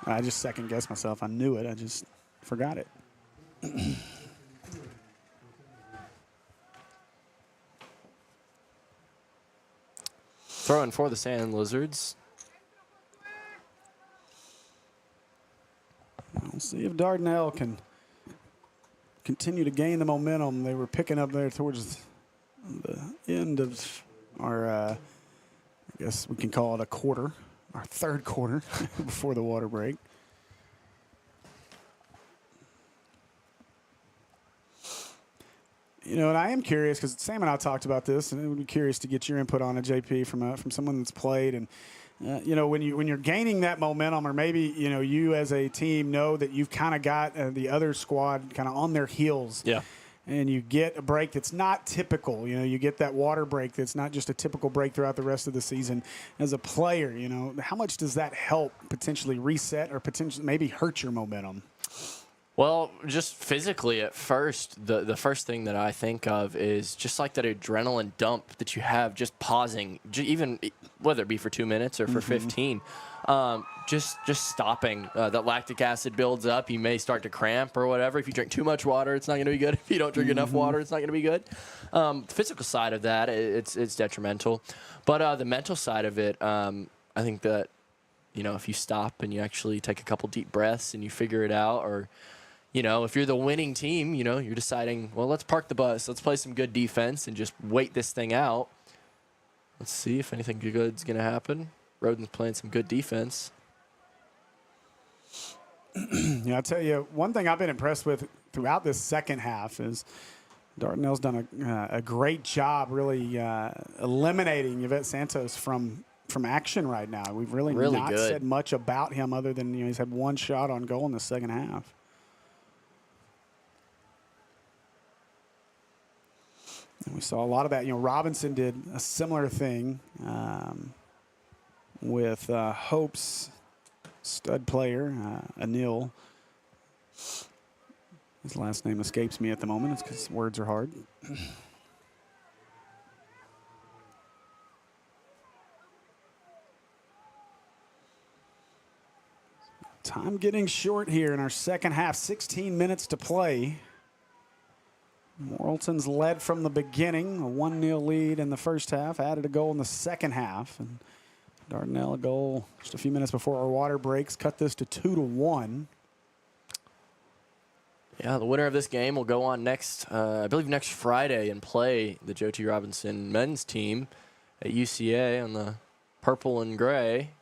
I just second-guessed myself. I knew it. I just forgot it. Throwing for the Sand Lizards. We'll see if Dardanelle can continue to gain the momentum they were picking up there towards the end of our, I guess we can call it a quarter, our third quarter before the water break. You know, and I am curious, because Sam and I talked about this, and I would be curious to get your input on it, JP, from someone that's played. And you know, when you're gaining that momentum, or maybe you as a team know that you've kind of got the other squad kind of on their heels. Yeah. And you get a break that's not typical. You get that water break that's not just a typical break throughout the rest of the season. As a player, how much does that help potentially reset or potentially maybe hurt your momentum? Well, just physically at first, the first thing that I think of is just like that adrenaline dump that you have just pausing, even whether it be for 2 minutes or for 15, just stopping. That lactic acid builds up. You may start to cramp or whatever. If you drink too much water, it's not going to be good. If you don't drink enough water, it's not going to be good. The physical side of that, it's detrimental. But the mental side of it, I think that, if you stop and you actually take a couple deep breaths and you figure it out, or if you're the winning team, you're deciding, well, let's park the bus. Let's play some good defense and just wait this thing out. Let's see if anything good's going to happen. Roden's playing some good defense. Yeah, I'll tell you, one thing I've been impressed with throughout this second half is Dardanelle's done a great job really eliminating Jafett Santos from action right now. We've really not good. said much about him other than he's had one shot on goal in the second half. And we saw a lot of that. Robinson did a similar thing with Hope's stud player, Anil. His last name escapes me at the moment. It's because words are hard. Time getting short here in our second half. 16 minutes to play. Morrilton's led from the beginning. A 1-0 lead in the first half. Added a goal in the second half. And Dardanelle a goal just a few minutes before our water breaks. Cut this to 2-1. Yeah, the winner of this game will go on next, I believe next Friday, and play the Joe T. Robinson men's team at UCA on the purple and gray.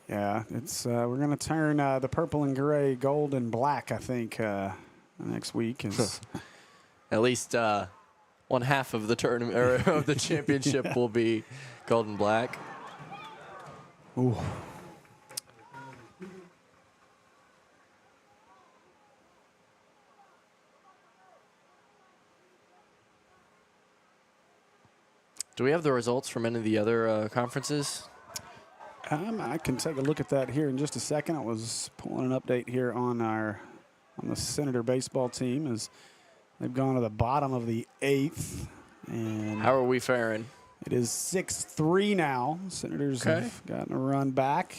Yeah, it's we're going to turn the purple and gray gold and black, I think, next week. Is At least one half of the tournament or of the championship will be gold and black. Ooh. Do we have the results from any of the other conferences? I can take a look at that here in just a second. I was pulling an update here on the Senator baseball team as they've gone to the bottom of the 8th. And how are we faring? It is 6-3 now. Senators have gotten a run back.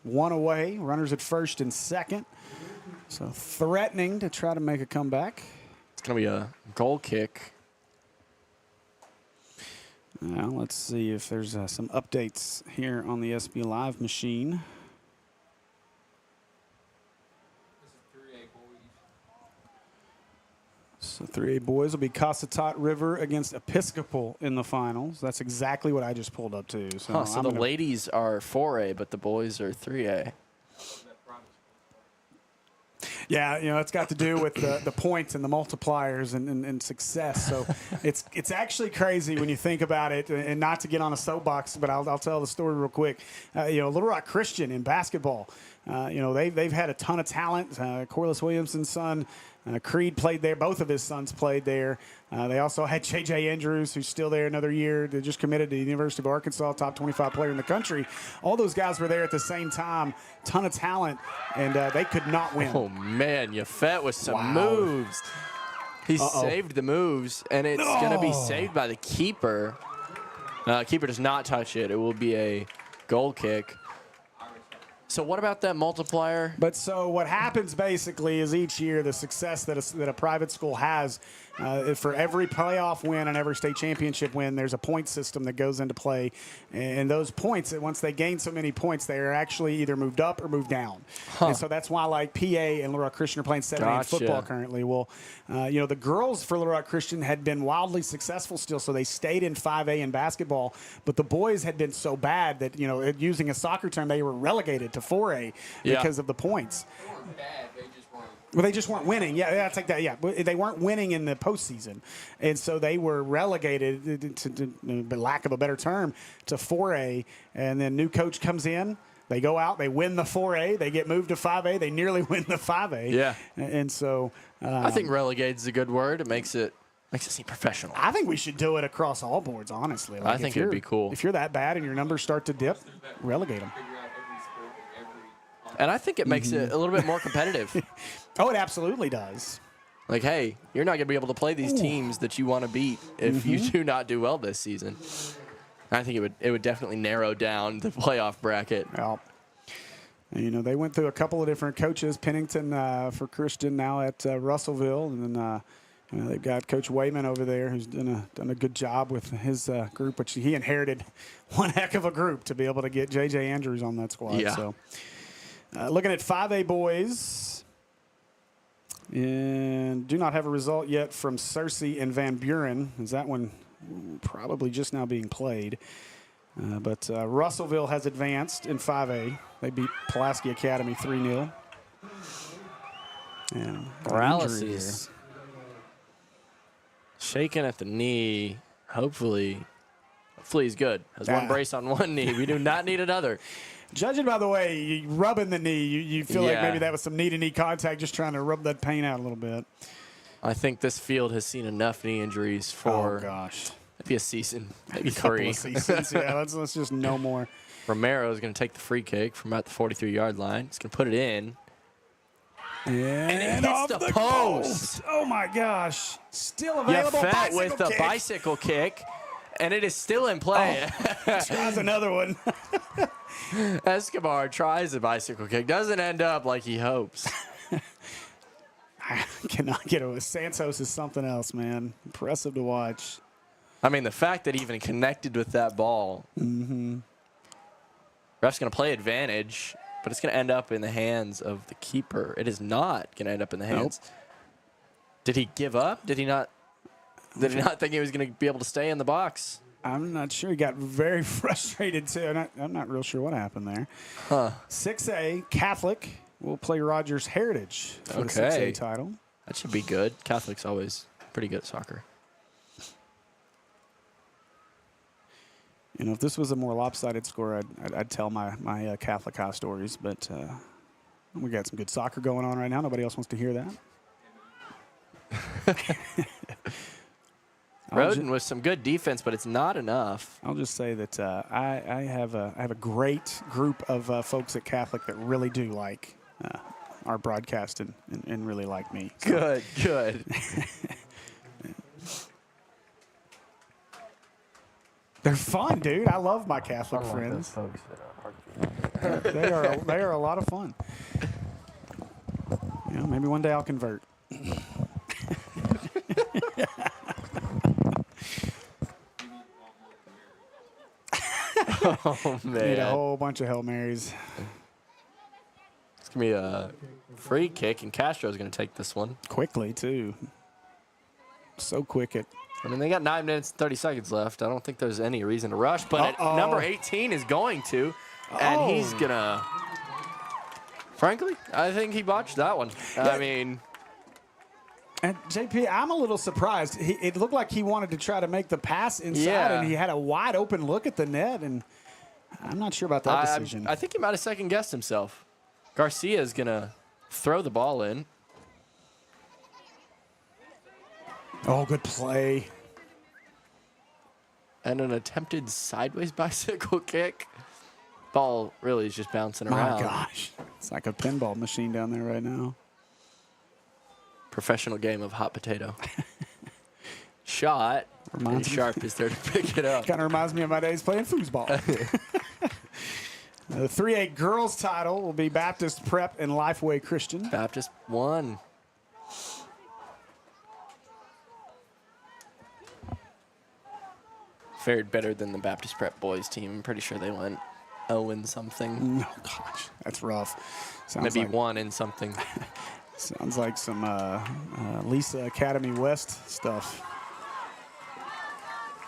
One away. Runners at first and second. So threatening to try to make a comeback. It's going to be a goal kick. Now let's see if there's some updates here on the SB Live machine. So 3A boys will be Cossatot River against Episcopal in the finals. That's exactly what I just pulled up to. So, so the ladies are 4A, but the boys are 3A. Yeah, it's got to do with the points and the multipliers and success. So it's actually crazy when you think about it. And not to get on a soapbox, but I'll tell the story real quick. Little Rock Christian in basketball, they've had a ton of talent. Corliss Williamson's son, Creed, played there. Both of his sons played there. They also had J.J. Andrews, who's still there another year. They just committed to the University of Arkansas, top 25 player in the country. All those guys were there at the same time. Ton of talent, and they could not win. Oh, man, Jafett with some moves. He saved the moves, and it's going to be saved by the keeper. Keeper does not touch it. It will be a goal kick. So what about that multiplier? But so what happens basically is each year the success that a private school has, for every playoff win and every state championship win, there's a point system that goes into play. And those points, once they gain so many points, they are actually either moved up or moved down. And so that's why like PA and Little Rock Christian are playing 7A in football currently. Well, the girls for Little Rock Christian had been wildly successful still, so they stayed in 5A in basketball. But the boys had been so bad that, using a soccer term, they were relegated to 4A because of the points. Well, they just weren't winning. Yeah, I'll take that. Yeah, they weren't winning in the postseason, and so they were relegated to lack of a better term, to 4A. And then new coach comes in. They go out. They win the 4A. They get moved to 5A. They nearly win the 5A. Yeah. And so I think relegated is a good word. It makes it seem professional. I think we should do it across all boards. Honestly, I think it'd be cool if you're that bad and your numbers start to dip. Relegate them. And I think it makes it a little bit more competitive. Oh, it absolutely does. Like, hey, you're not going to be able to play these teams that you want to beat if you do not do well this season. I think it would definitely narrow down the playoff bracket. Well, they went through a couple of different coaches. Pennington for Christian now at Russellville, and then they've got Coach Wayman over there who's done a good job with his group, which he inherited one heck of a group to be able to get J.J. Andrews on that squad. Yeah. So. Looking at 5A boys, and do not have a result yet from Searcy and Van Buren, as that one probably just now being played. But Russellville has advanced in 5A. They beat Pulaski Academy 3-0. And Morales is shaking at the knee. Hopefully he's good. Has one brace on one knee. We do not need another. Judging by the way you rubbing the knee, you feel like Yeah. maybe that was some knee-to-knee contact, just trying to rub that pain out a little bit. I think this field has seen enough knee injuries for Oh gosh, maybe a season, maybe a couple 3. of seasons. Yeah, let's just no more. Romero is going to take the free kick from about the 43-yard line. He's going to put it in. And it hits off the post. Oh my gosh, still available. Jafett with the kick. bicycle kick, and it is still in play. Tries another one. Escobar tries the bicycle kick, doesn't end up like he hopes. I cannot get it. Santos is something else, man. Impressive to watch. I mean, the fact that he even connected with that ball. Ref's going to play advantage, but it's going to end up in the hands of the keeper. It is not going to end up in the hands. Did he give up? Did he not think he was going to be able to stay in the box? I'm not sure. He got very frustrated, too. I'm not real sure what happened there. 6A, Catholic, will play Rogers Heritage for the 6A title. That should be good. Catholic's always pretty good at soccer. You know, if this was a more lopsided score, I'd tell my Catholic high stories. But we got some good soccer going on right now. Nobody else wants to hear that. Roden with some good defense, but it's not enough. I'll just say that I have a great group of folks at Catholic that really do like our broadcast and really like me. So. Good. They're fun, dude. I love my Catholic friends. They are a lot of fun. You know, maybe one day I'll convert. Oh, man. Need a whole bunch of Hail Marys. It's going to be a free kick, and Castro's going to take this one. Quickly, too. So quick at... I mean, they got 9 minutes and 30 seconds left. I don't think there's any reason to rush, but number 18 is going to, and he's going to... Frankly, I think he botched that one. I mean... And JP, I'm a little surprised. It looked like he wanted to try to make the pass inside, and he had a wide open look at the net, and I'm not sure about that decision. I think he might have second-guessed himself. Garcia is going to throw the ball in. Oh, good play. And an attempted sideways bicycle kick. Ball really is just bouncing around. My gosh. It's like a pinball machine down there right now. Professional game of hot potato. Shot. And Sharp is there to pick it up. Kind of reminds me of my days playing foosball. The 3A girls title will be Baptist Prep and Lifeway Christian. Baptist won. Fared better than the Baptist Prep boys team. I'm pretty sure they went 0-something. Oh, gosh. That's rough. Maybe like 1-something. Sounds like some Lisa Academy West stuff.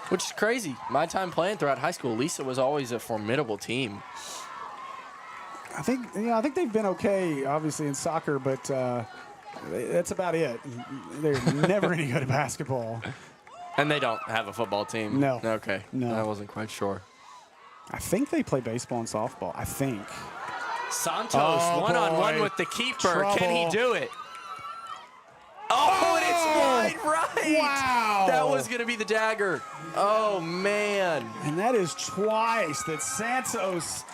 Which is crazy. My time playing throughout high school, Lisa was always a formidable team. I think they've been okay, obviously, in soccer, but that's about it. They're never any good at basketball. And they don't have a football team? No. Okay. No. I wasn't quite sure. I think they play baseball and softball. I think. Santos, one-on-one with the keeper. Trouble. Can he do it? Oh, and it's wide right. Wow. That was going to be the dagger. Oh, man. And that is twice that Santos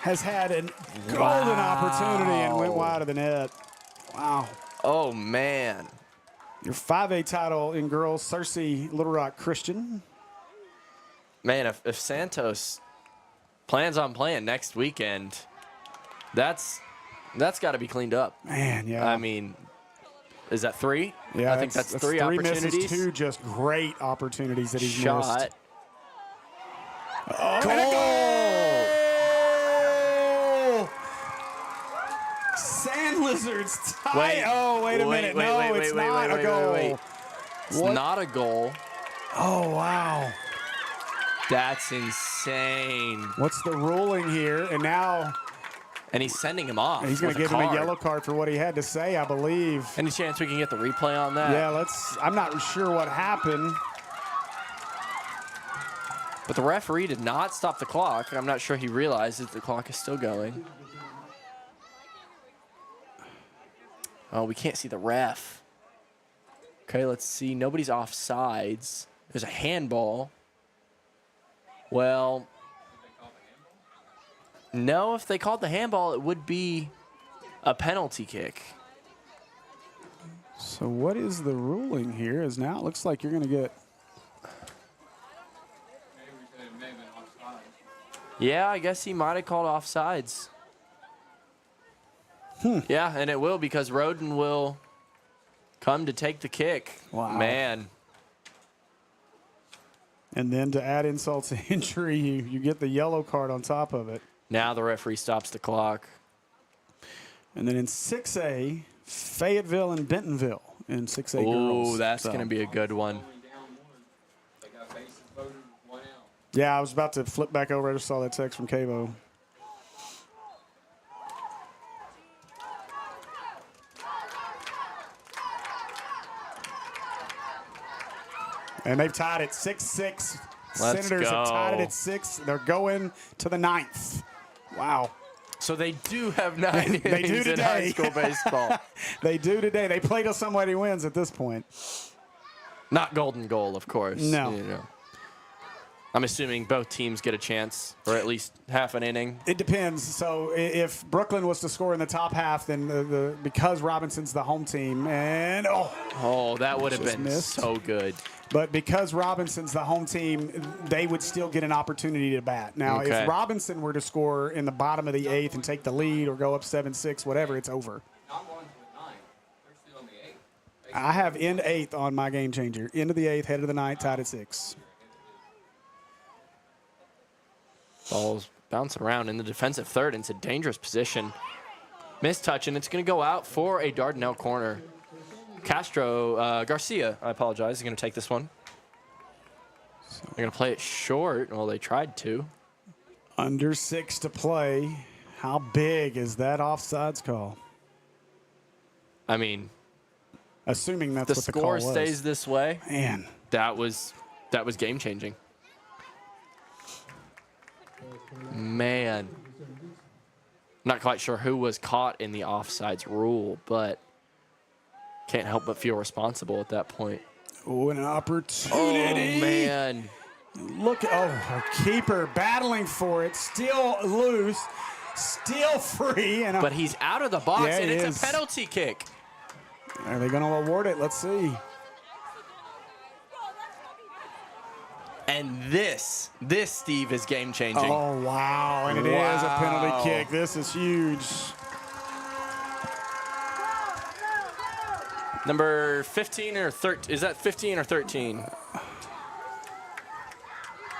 has had a golden opportunity and went wide of the net. Wow. Oh, man. Your 5A title in girls, Searcy Little Rock Christian. Man, if Santos plans on playing next weekend, that's got to be cleaned up. Man, yeah. I mean, is that 3? Yeah, I think that's 3 opportunities. Misses, 2 just great opportunities that he's missed. Shot. Oh, goal! and a goal! Sand Lizards tie. Wait, wait a minute. No, it's not a goal. It's not a goal. Oh, wow. That's insane. What's the ruling here? And now And he's sending him off. he's going to give him a yellow card for what he had to say, I believe. Any chance we can get the replay on that? Yeah, I'm not sure what happened. But the referee did not stop the clock. I'm not sure he realizes the clock is still going. Oh, we can't see the ref. Okay, let's see. Nobody's offsides. There's a handball. Well, no, if they called the handball, it would be a penalty kick. So what is the ruling here? Is now it looks like you're going to get... Yeah, I guess he might have called offsides. Yeah, and it will because Roden will come to take the kick. Wow. Man. And then to add insult to injury, you get the yellow card on top of it. Now the referee stops the clock. And then in 6A, Fayetteville and Bentonville in 6A girls. Oh, that's going to be a good one. Yeah, I was about to flip back over. I just saw that text from Cavo. And they've tied it 6-6. Senators have tied it at 6. They're going to the 9th. Wow. So they do have 9 They do innings in high today. school baseball. They do today. They play till somebody wins at this point. Not golden goal, of course. No. You know. I'm assuming both teams get a chance, or at least half an inning. It depends. So if Brooklyn was to score in the top half, then because Robinson's the home team, and that would have just been missed. so good. But because Robinson's the home team, they would still get an opportunity to bat. Now, Okay. if Robinson were to score in the bottom of the 8th and take the lead or go up 7-6, whatever, it's over. I have end 8th on my game changer. End of the 8th, head of the 9th, tied at 6. Ball's bouncing around in the defensive third. It's a dangerous position. Missed touch, and it's going to go out for a Dardanelle corner. Garcia, I apologize, is going to take this one. They're going to play it short. Well, they tried to. Under 6 to play. How big is that offsides call? I mean, assuming that's the what the call score was. stays this way. Man, that was game changing. Man, not quite sure who was caught in the offsides rule, but can't help but feel responsible at that point. Oh, an opportunity. Oh, man. Look, our keeper battling for it, still loose, still free. But he's out of the box, Yeah, and he it's is. a penalty kick. Are they going to award it? Let's see. And this, Steve, is game-changing. Oh, wow, and it is a penalty kick. This is huge. Number 15 or 13, is that 15 or 13?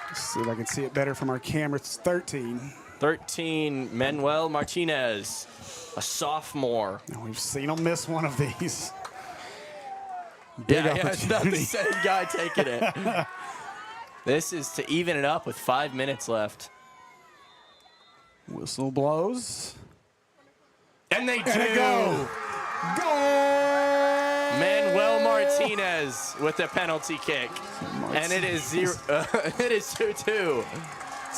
Let's see if I can see it better from our camera. It's 13. 13, Manuel Martinez, a sophomore. Now, we've seen him miss one of these. Yeah, it's not the same guy taking it. This is to even it up with 5 minutes left. Whistle blows. And they do. And a go. Goal! Manuel Martinez with the penalty kick. And it is 2-2.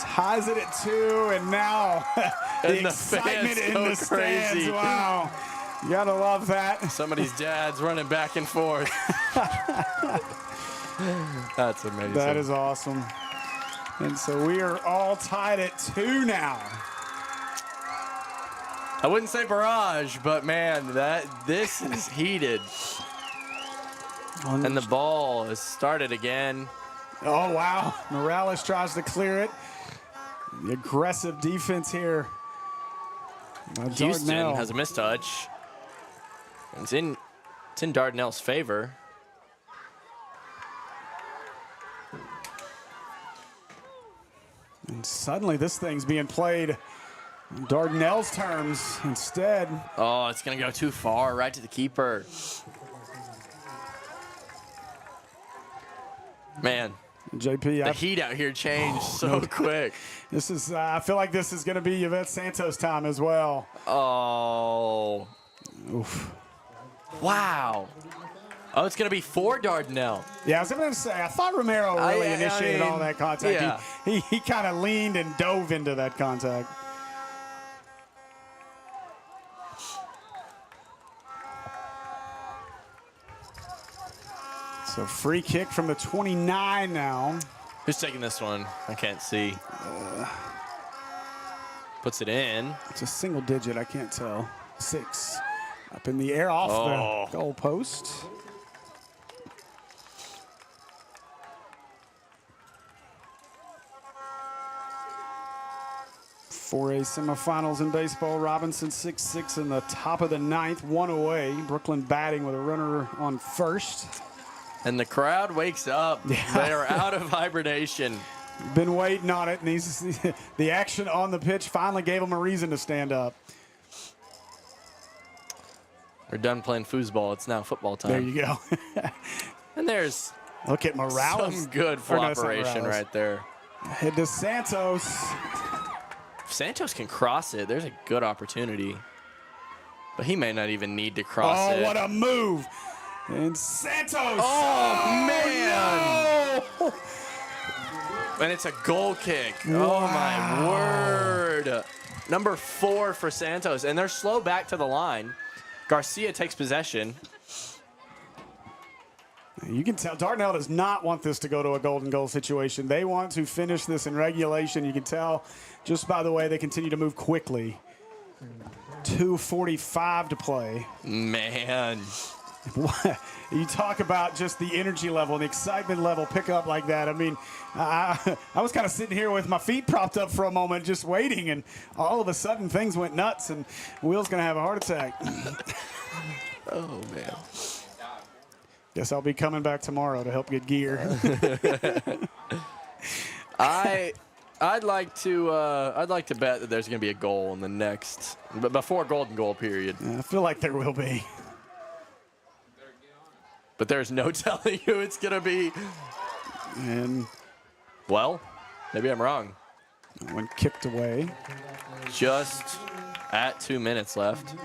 Ties it at 2, and now And the the excitement fans in go the stands. crazy. Wow. You gotta love that. Somebody's dad's running back and forth. That's amazing. That is awesome. And so we are all tied at 2 now. I wouldn't say barrage, but man, this is heated. And the ball is started again. Oh, wow. Morales tries to clear it. The aggressive defense here. Houston Dardanelle has a mistouch. It's in Dardanelle's favor. And suddenly this thing's being played on Dardanelle's terms instead. Oh, it's going to go too far, right to the keeper. Man, JP, The heat out here changed so quick. This is. I feel like this is going to be Jafett Santos time as well. Oh. Oof. Wow. Oh, it's going to be for Dardanelle. Yeah, I was going to say, I thought Romero really initiated all that contact. Yeah. He kind of leaned and dove into that contact. So free kick from the 29 now. Who's taking this one? I can't see. Puts it in. It's a single digit, I can't tell. 6. Up in the air off the goal post. For a semifinals in baseball, Robinson 6-6 in the top of the 9th, 1 away. Brooklyn batting with a runner on first. And the crowd wakes up. Yeah. They're out of hibernation. Been waiting on it, and the action on the pitch finally gave them a reason to stand up. We're done playing foosball. It's now football time. There you go. And there's Look at Morales. some good flopperation right there. Head to Santos. If Santos can cross it, there's a good opportunity. But he may not even need to cross it. Oh, what a move. And Santos. Oh, man. No. And it's a goal kick. Wow. Oh, my word. Number 4 for Santos. And they're slow back to the line. Garcia takes possession. You can tell Dardanelle does not want this to go to a golden goal situation. They want to finish this in regulation. You can tell just by the way they continue to move quickly. 2:45 to play. Man. You talk about just the energy level and the excitement level pick up like that. I mean, I was kind of sitting here with my feet propped up for a moment just waiting, and all of a sudden things went nuts, and Will's going to have a heart attack. Oh, man. Guess I'll be coming back tomorrow to help get gear. I'd like to bet that there's going to be a goal in the next, but before golden goal period. I feel like there will be. But there's no telling who it's going to be. And well, maybe I'm wrong. when kicked away. Just at 2 minutes left.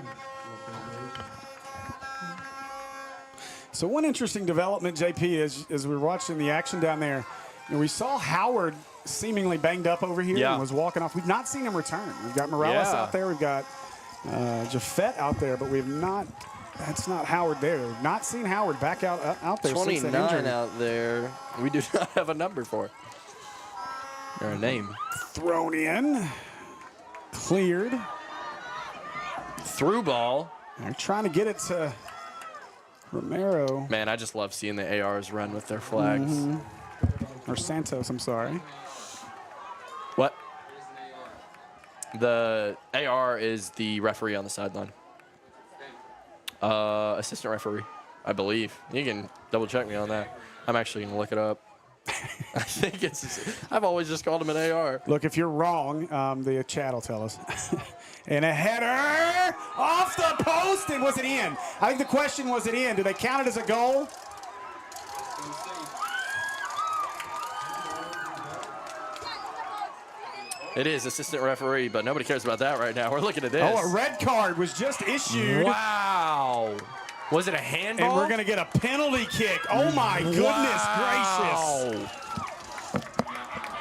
So one interesting development, JP, as we were watching the action down there, we saw Howard seemingly banged up over here and was walking off. We've not seen him return. We've got Morales out there. We've got Jafett out there, but we've not. That's not Howard there. We've not seen Howard back out there. 29 out there. We do not have a number for it. Or a name. Thrown in. Cleared. Through ball. They're trying to get it to Romero. Man, I just love seeing the ARs run with their flags. Or Santos, I'm sorry. What? The AR is the referee on the sideline. Assistant referee, I believe. You can double check me on that. I'm actually going to look it up. I think I've always just called him an AR. Look, if you're wrong, the chat will tell us. And a header off the post, and was it in? I think the question was it in. Do they count it as a goal? It is assistant referee, but nobody cares about that right now. We're looking at this. Oh, a red card was just issued. Wow. Was it a handball? And we're going to get a penalty kick. Oh, my goodness gracious.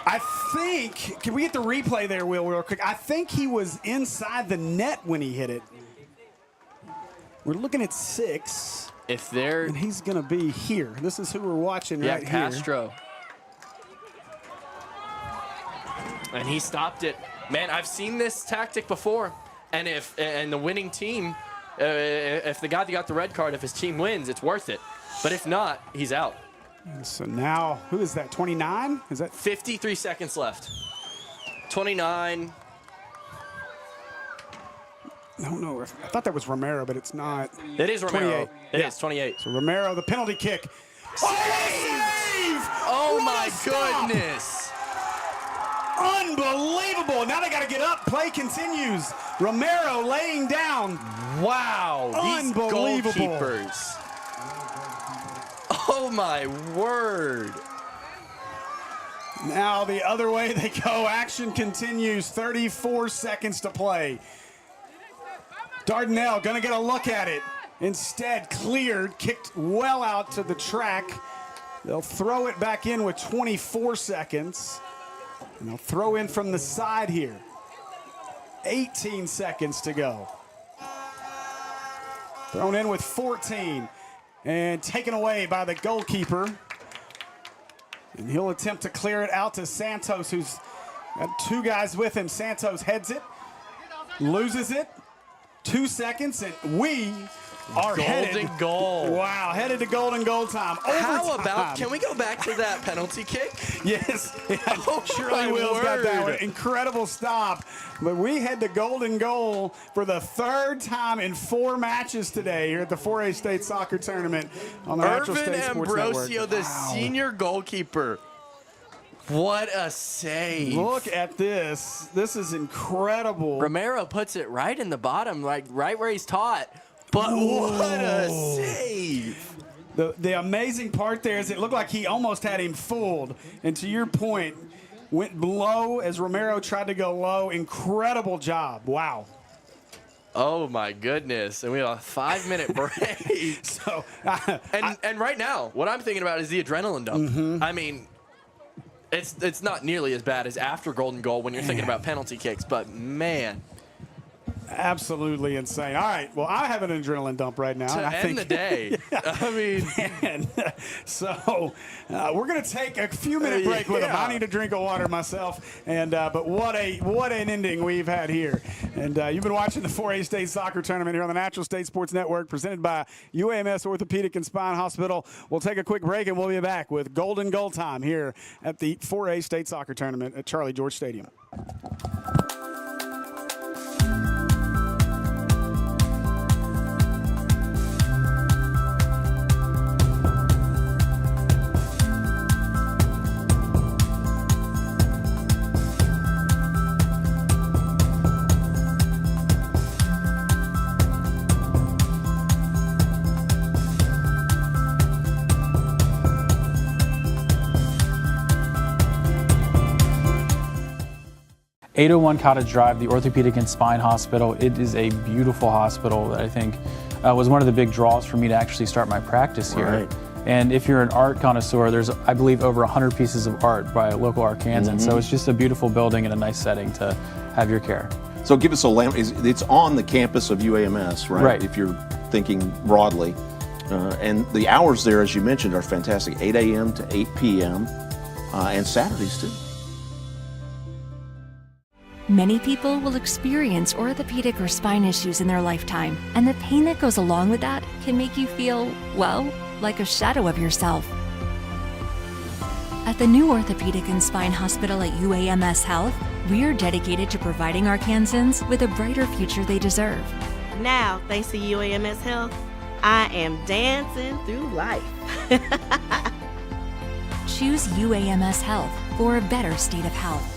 I think, can we get the replay there, Will, real quick? I think he was inside the net when he hit it. We're looking at 6. If they're... And he's going to be here. This is who we're watching right here. Yeah, Castro. And he stopped it. Man, I've seen this tactic before. And the winning team, if the guy that got the red card, if his team wins, it's worth it. But if not, he's out. So now, who is that, 29? Is that 53 seconds left. 29. No, I thought that was Romero, but it's not. It is Romero. 28. It is 28. So Romero, the penalty kick. Save! Oh, What my a stop! goodness. Unbelievable. Now they got to get up. Play continues. Romero laying down. Wow. These Unbelievable. goalkeepers. Oh, my word. Now the other way they go. Action continues. 34 seconds to play. Dardanelle going to get a look at it. Instead, cleared, kicked well out to the track. They'll throw it back in with 24 seconds. And they'll throw in from the side here. 18 seconds to go. Thrown in with 14. And taken away by the goalkeeper. And he'll attempt to clear it out to Santos, who's got two guys with him. Santos heads it, loses it. 2 seconds, and we are headed. Golden goal. Wow, headed to golden goal time. How Overtime. about, can we go back to that penalty kick? Yes, Oh, Shirley my Wills got that one. word. Incredible stop. But we head to golden goal for the third time in 4 matches today here at the 4A State Soccer Tournament on the Natural Irvin State Sports Ambrosio, Network. the Wow. senior goalkeeper. What a save. Look at this. This is incredible. Romero puts it right in the bottom, like right where he's taught. But what a save. The amazing part there is it looked like he almost had him fooled. And to your point, went low as Romero tried to go low. Incredible job. Wow. Oh my goodness. And we have a 5-minute break. So, and right now, what I'm thinking about is the adrenaline dump. I mean, it's not nearly as bad as after golden goal when you're thinking about penalty kicks, but man. absolutely insane. All right. Well, I have an adrenaline dump right now. To end the day. I mean. And so we're going to take a few minute break with him. I need a drink of water myself. And but what an ending we've had here. And you've been watching the 4A State Soccer Tournament here on the Natural State Sports Network, presented by UAMS Orthopedic and Spine Hospital. We'll take a quick break and we'll be back with golden goal time here at the 4A State Soccer Tournament at Charlie George Stadium. .801 Cottage Drive, the Orthopedic and Spine Hospital. It is a beautiful hospital that I think was one of the big draws for me to actually start my practice here. Right. And if you're an art connoisseur, there's, I believe, over 100 pieces of art by local Arkansans. So it's just a beautiful building and a nice setting to have your care. So give us a it's on the campus of UAMS, right? Right. If you're thinking broadly. And the hours there, as you mentioned, are fantastic. 8 a.m. to 8 p.m. And Saturdays too. Many people will experience orthopedic or spine issues in their lifetime, and the pain that goes along with that can make you feel, well, like a shadow of yourself. At the new Orthopedic and Spine Hospital at UAMS Health, we are dedicated to providing Arkansans with a brighter future they deserve. Now, thanks to UAMS Health, I am dancing through life. Choose UAMS Health for a better state of health.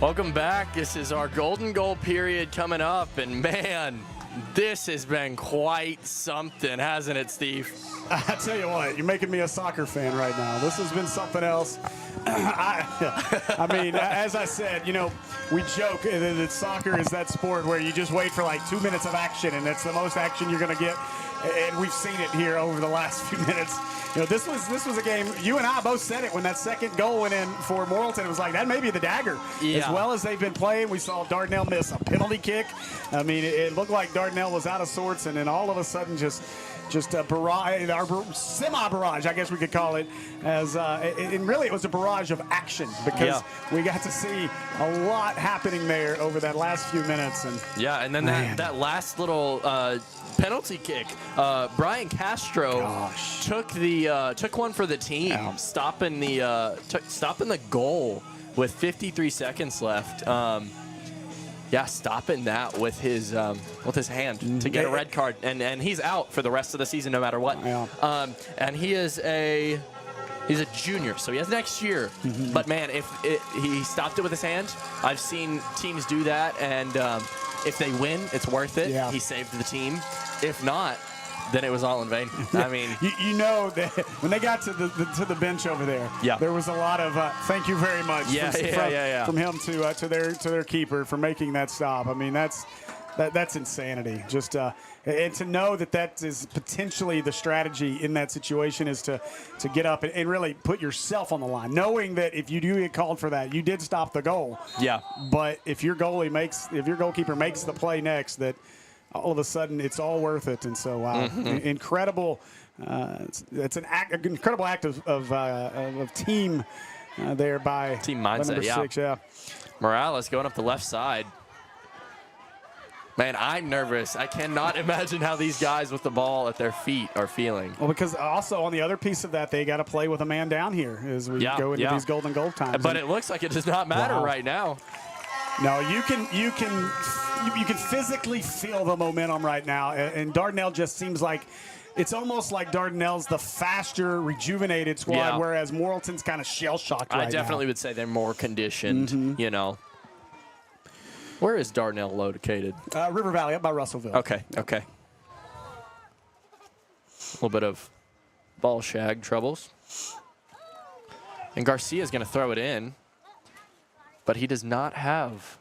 Welcome back. This is our golden goal period coming up, and man, this has been quite something, hasn't it, Steve? I tell you what, you're making me a soccer fan right now. This has been something else. I mean, as I said, you know, we joke that soccer is that sport where you just wait for like 2 minutes of action, and that's the most action you're going to get. And we've seen it here over the last few minutes. You know, this was a game. You and I both said it when that second goal went in for Morrilton. It was like that may be the dagger. Yeah. As well as they've been playing, we saw Dardanelle miss a penalty kick. I mean, it looked like Dardanelle was out of sorts, and then all of a sudden just a barrage, our semi-barrage, I guess we could call it, as and really it was a barrage of action because we got to see a lot happening there over that last few minutes. And yeah, and then that last little penalty kick, Brian Castro took one for the team, stopping the goal with 53 seconds left. Yeah, stopping that with his hand to get a red card, and he's out for the rest of the season no matter what. Yeah. And he's a junior, so he has next year. But man, if he stopped it with his hand, I've seen teams do that, and if they win, it's worth it. Yeah. He saved the team. If not, then it was all in vain. I mean, you know that when they got to the bench over there, there was a lot of thank you very much from him to their keeper for making that stop. I mean, that's insanity. Just and to know that is potentially the strategy in that situation is to get up and really put yourself on the line, knowing that if you do get called for that, you did stop the goal. Yeah. But if your goalkeeper makes the play next, that all of a sudden it's all worth it. And so incredible. It's an incredible act of team there by team mindset. Number 6. Yeah. Morales going up the left side. Man, I'm nervous. I cannot imagine how these guys with the ball at their feet are feeling. Well, because also on the other piece of that, they got to play with a man down here as we go into these golden goal times. But it looks like it does not matter right now. No, you can physically feel the momentum right now, and Dardanelle just seems like it's almost like Dardanelle's the faster, rejuvenated squad, whereas Morrilton's kind of shell-shocked right now. I definitely would say they're more conditioned, you know. Where is Dardanelle located? River Valley, up by Russellville. Okay. A little bit of ball shag troubles. And Garcia's going to throw it in, but he does not have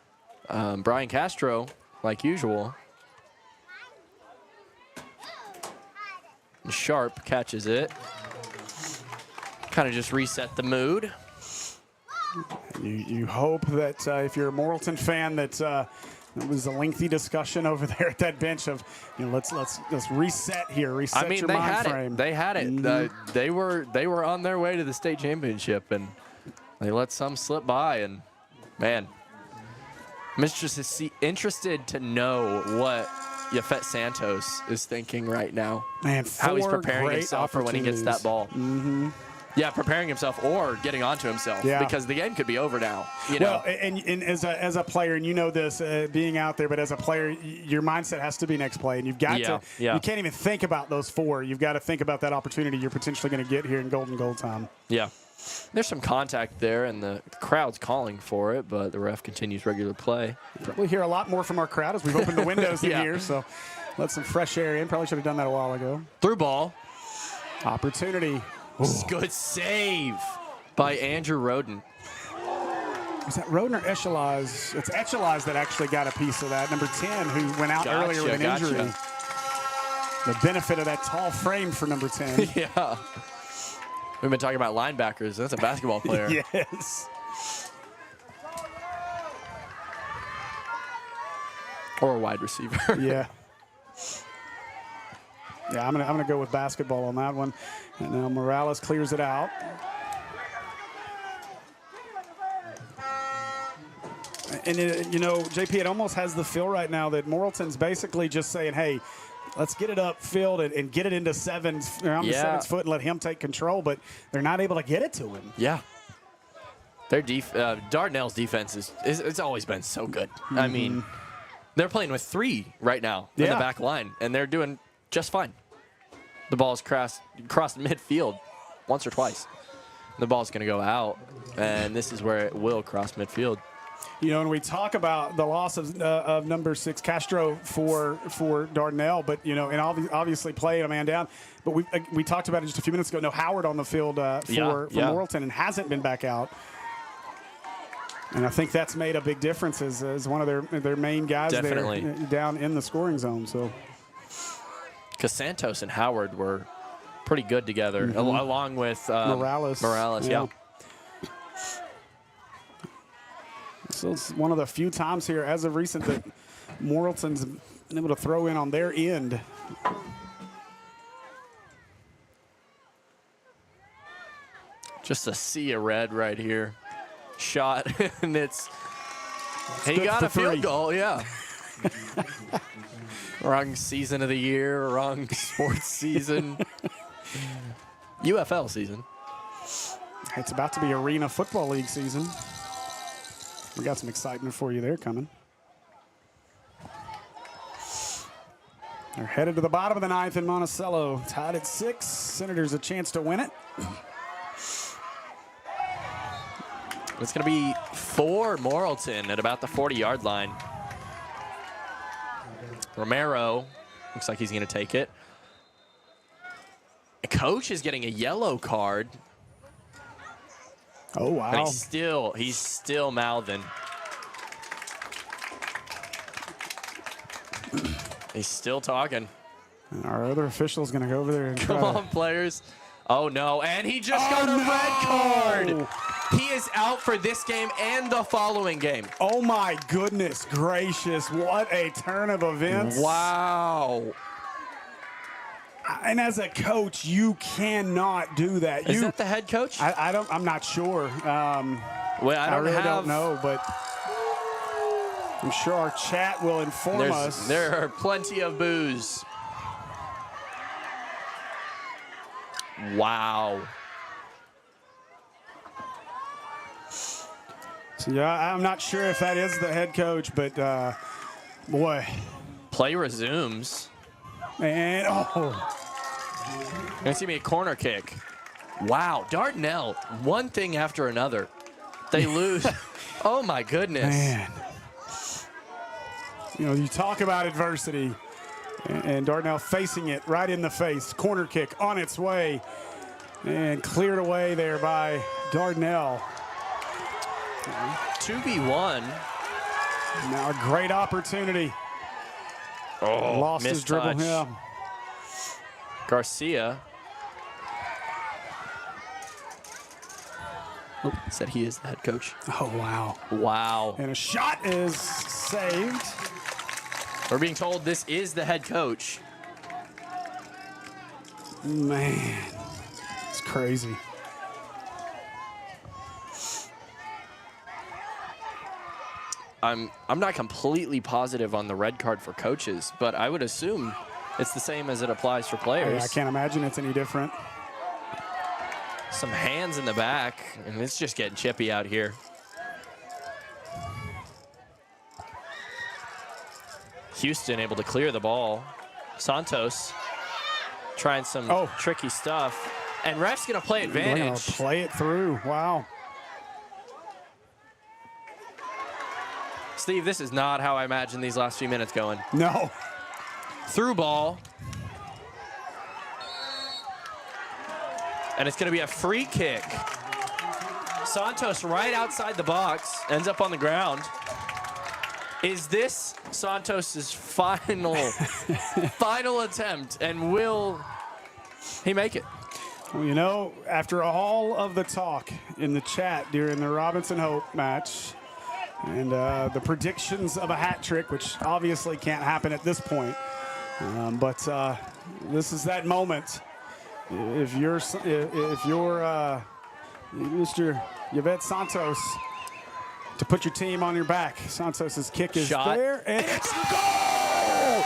Brian Castro like usual. Sharp catches it. Kind of just reset the mood. You hope that if you're a Morrilton fan that it was a lengthy discussion over there at that bench of, you know, let's reset here, reset your mind frame. They had it. They were on their way to the state championship, and they let some slip by. And man, I'm interested to know what Jafett Santos is thinking right now. Man, how he's preparing himself for when he gets that ball. Yeah, preparing himself or getting onto himself because the game could be over now. You know? Well, and as a player, and you know this, being out there, but as a player, your mindset has to be next play, and you've got to. You can't even think about those 4. You've got to think about that opportunity you're potentially going to get here in golden goal time. Yeah. There's some contact there, and the crowd's calling for it, but the ref continues regular play. Probably hear a lot more from our crowd as we've opened the windows in here, so let some fresh air in. Probably should have done that a while ago. Through ball. Opportunity. Good save by Andrew Roden. Was that Roden or Echelaz? It's Echelaz that actually got a piece of that. Number 10, who went out earlier with an injury. The benefit of that tall frame for number 10. Yeah. We've been talking about linebackers. That's a basketball player. Yes. Or a wide receiver. Yeah. Yeah, I'm gonna go with basketball on that one. And now Morales clears it out. And you know, JP, it almost has the feel right now that Morrilton's basically just saying, "Hey, let's get it upfield and get it into around the 7's foot and let him take control." But they're not able to get it to him. Yeah. Their Dardanelle's defense it's always been so good. I mean, they're playing with 3 right now in the back line, and they're doing just fine. The ball's crossed midfield once or twice. The ball's going to go out, and this is where it will cross midfield. You know, and we talk about the loss of number 6 Castro for Dardanelle, but you know, and obviously playing a man down. But we talked about it just a few minutes ago. No Howard on the field for Morrilton and hasn't been back out. And I think that's made a big difference as one of their main guys Definitely. there down in the scoring zone. So, because Santos and Howard were pretty good together, along with Morales. Yeah. So it's one of the few times here, as of recent, that Morrilton's been able to throw in on their end. Just a sea of red right here. Shot, and he got a field goal, yeah. Wrong season of the year, wrong sports season. UFL season. It's about to be Arena Football League season. We got some excitement for you there coming. They're headed to the bottom of the 9th in Monticello. Tied at 6. Senators a chance to win it. It's going to be for Morrilton at about the 40-yard line. Romero looks like he's going to take it. The coach is getting a yellow card. Oh, wow. And he's still mouthing. He's still talking. And our other official's going to go over there and Come on, players. Oh, no. And he just got a red card. He is out for this game and the following game. Oh, my goodness gracious. What a turn of events. Wow. And as a coach, you cannot do that. Is that the head coach? I'm not sure. Well, I really don't know, but I'm sure our chat will inform us. There are plenty of boos. Wow. So, yeah, I'm not sure if that is the head coach, but boy. Play resumes. And, Gonna see me a corner kick. Wow, Dardanelle, one thing after another. They lose. Oh, my goodness. Man. You know, you talk about adversity, and Dardanelle facing it right in the face. Corner kick on its way, and cleared away there by Dardanelle. 2v1. Now a great opportunity. Oh, Lost his dribble. touch. Yeah. Garcia. Said he is the head coach. Oh, wow. Wow. And a shot is saved. We're being told this is the head coach. Man, it's crazy. I'm not completely positive on the red card for coaches, but I would assume it's the same as it applies for players. I can't imagine it's any different. Some hands in the back, and it's just getting chippy out here. Houston able to clear the ball. Santos trying some tricky stuff. And ref's going to play advantage. Play it through. Wow. Steve, this is not how I imagine these last few minutes going. No. Through ball. And it's going to be a free kick. Santos right outside the box, ends up on the ground. Is this Santos's final attempt, and will he make it? Well, you know, after all of the talk in the chat during the Robinson Hope match and the predictions of a hat trick, which obviously can't happen at this point, but this is that moment. If you're Mr. Jafett Santos, to put your team on your back. Santos's kick is there, and it's a goal!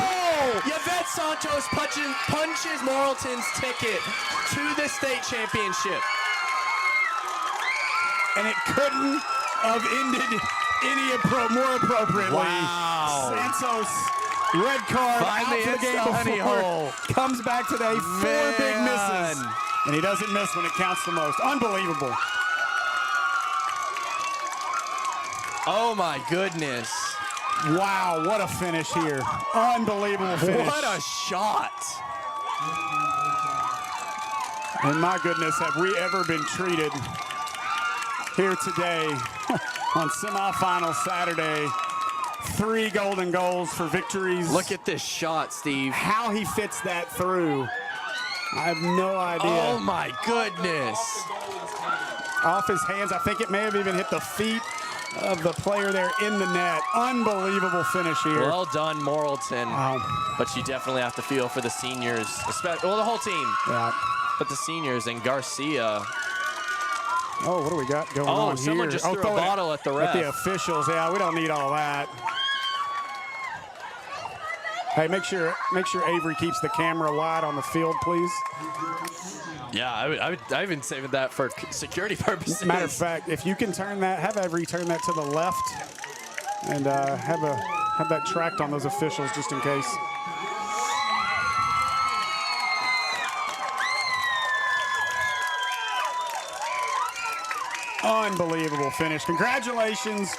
Jafett Santos punches Morrilton's ticket to the state championship. And it couldn't have ended any more appropriately. Wow. Santos, red card, Finally out for the game honey before. hole. Comes back today, 4 big misses. And he doesn't miss when it counts the most. Unbelievable. Oh my goodness. Wow, what a finish here. Unbelievable finish. What a shot. And my goodness, have we ever been treated here today on semifinal Saturday. 3 golden goals for victories. Look at this shot, Steve. How he fits that through, I have no idea. Oh my goodness. Off his hands. I think it may have even hit the feet of the player there in the net. Unbelievable finish here. Well done, Morrilton. Wow. But you definitely have to feel for the seniors, especially, well, the whole team. Yeah. But the seniors and Garcia. Oh, what do we got going on here? Someone just threw a bottle at the ref. At the officials. Yeah, we don't need all that. Hey, make sure Avery keeps the camera wide on the field, please. Yeah, I've been saving that for security purposes. Matter of fact, if you can turn that, have Avery turn that to the left, and have that tracked on those officials just in case. Unbelievable finish. Congratulations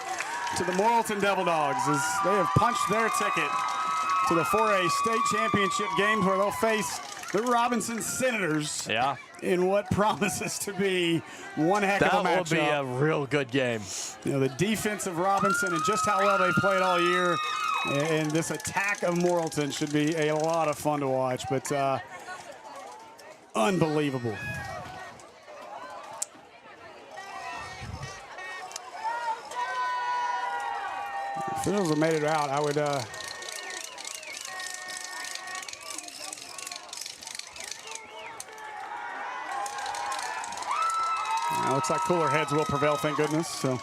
to the Morrilton Devil Dogs as they have punched their ticket to the 4A state championship games where they'll face the Robinson Senators. Yeah. In what promises to be one heck of a matchup. That will be a real good game. You know, the defense of Robinson and just how well they played all year, and this attack of Morrilton should be a lot of fun to watch, but unbelievable. Officials have made it out. I would looks like cooler heads will prevail, thank goodness. So,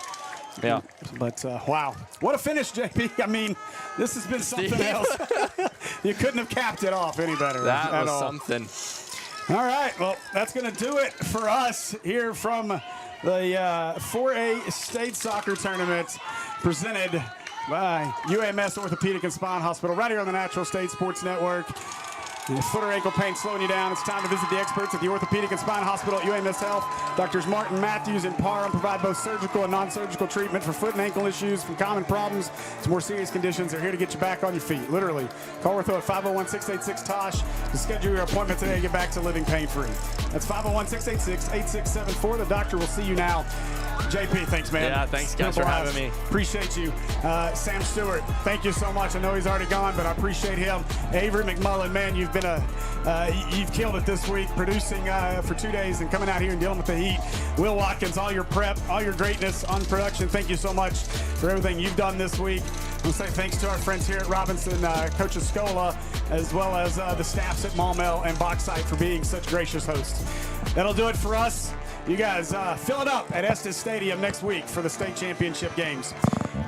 yeah. But wow, what a finish, JP. I mean, this has been something else. You couldn't have capped it off any better. That at was all. something. All right, well, that's going to do it for us here from the 4A State Soccer Tournament presented by UAMS Orthopedic and Spine Hospital right here on the Natural State Sports Network. If foot or ankle pain slowing you down, it's time to visit the experts at the Orthopedic and Spine Hospital at UAMS Health. Doctors Martin, Matthews, and Parham provide both surgical and non-surgical treatment for foot and ankle issues, from common problems to more serious conditions. They're here to get you back on your feet, literally. Call Ortho at 501-686-TOSH to schedule your appointment today and get back to living pain-free. That's 501-686-8674. The doctor will see you now. JP, thanks, man. Yeah, thanks, guys, for having me. Appreciate you. Sam Stewart, thank you so much. I know he's already gone, but I appreciate him. Avery McMullen, man, you've been you've killed it this week, producing for 2 days and coming out here and dealing with the heat. Will Watkins, all your prep, all your greatness on production. Thank you so much for everything you've done this week. I want to say thanks to our friends here at Robinson, Coach Escola, as well as the staffs at Maumelle and Bauxite for being such gracious hosts. That'll do it for us. You guys fill it up at Estes Stadium next week for the state championship games.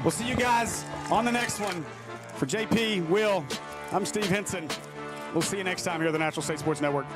We'll see you guys on the next one. For JP, Will, I'm Steve Henson. We'll see you next time here at the Natural State Sports Network.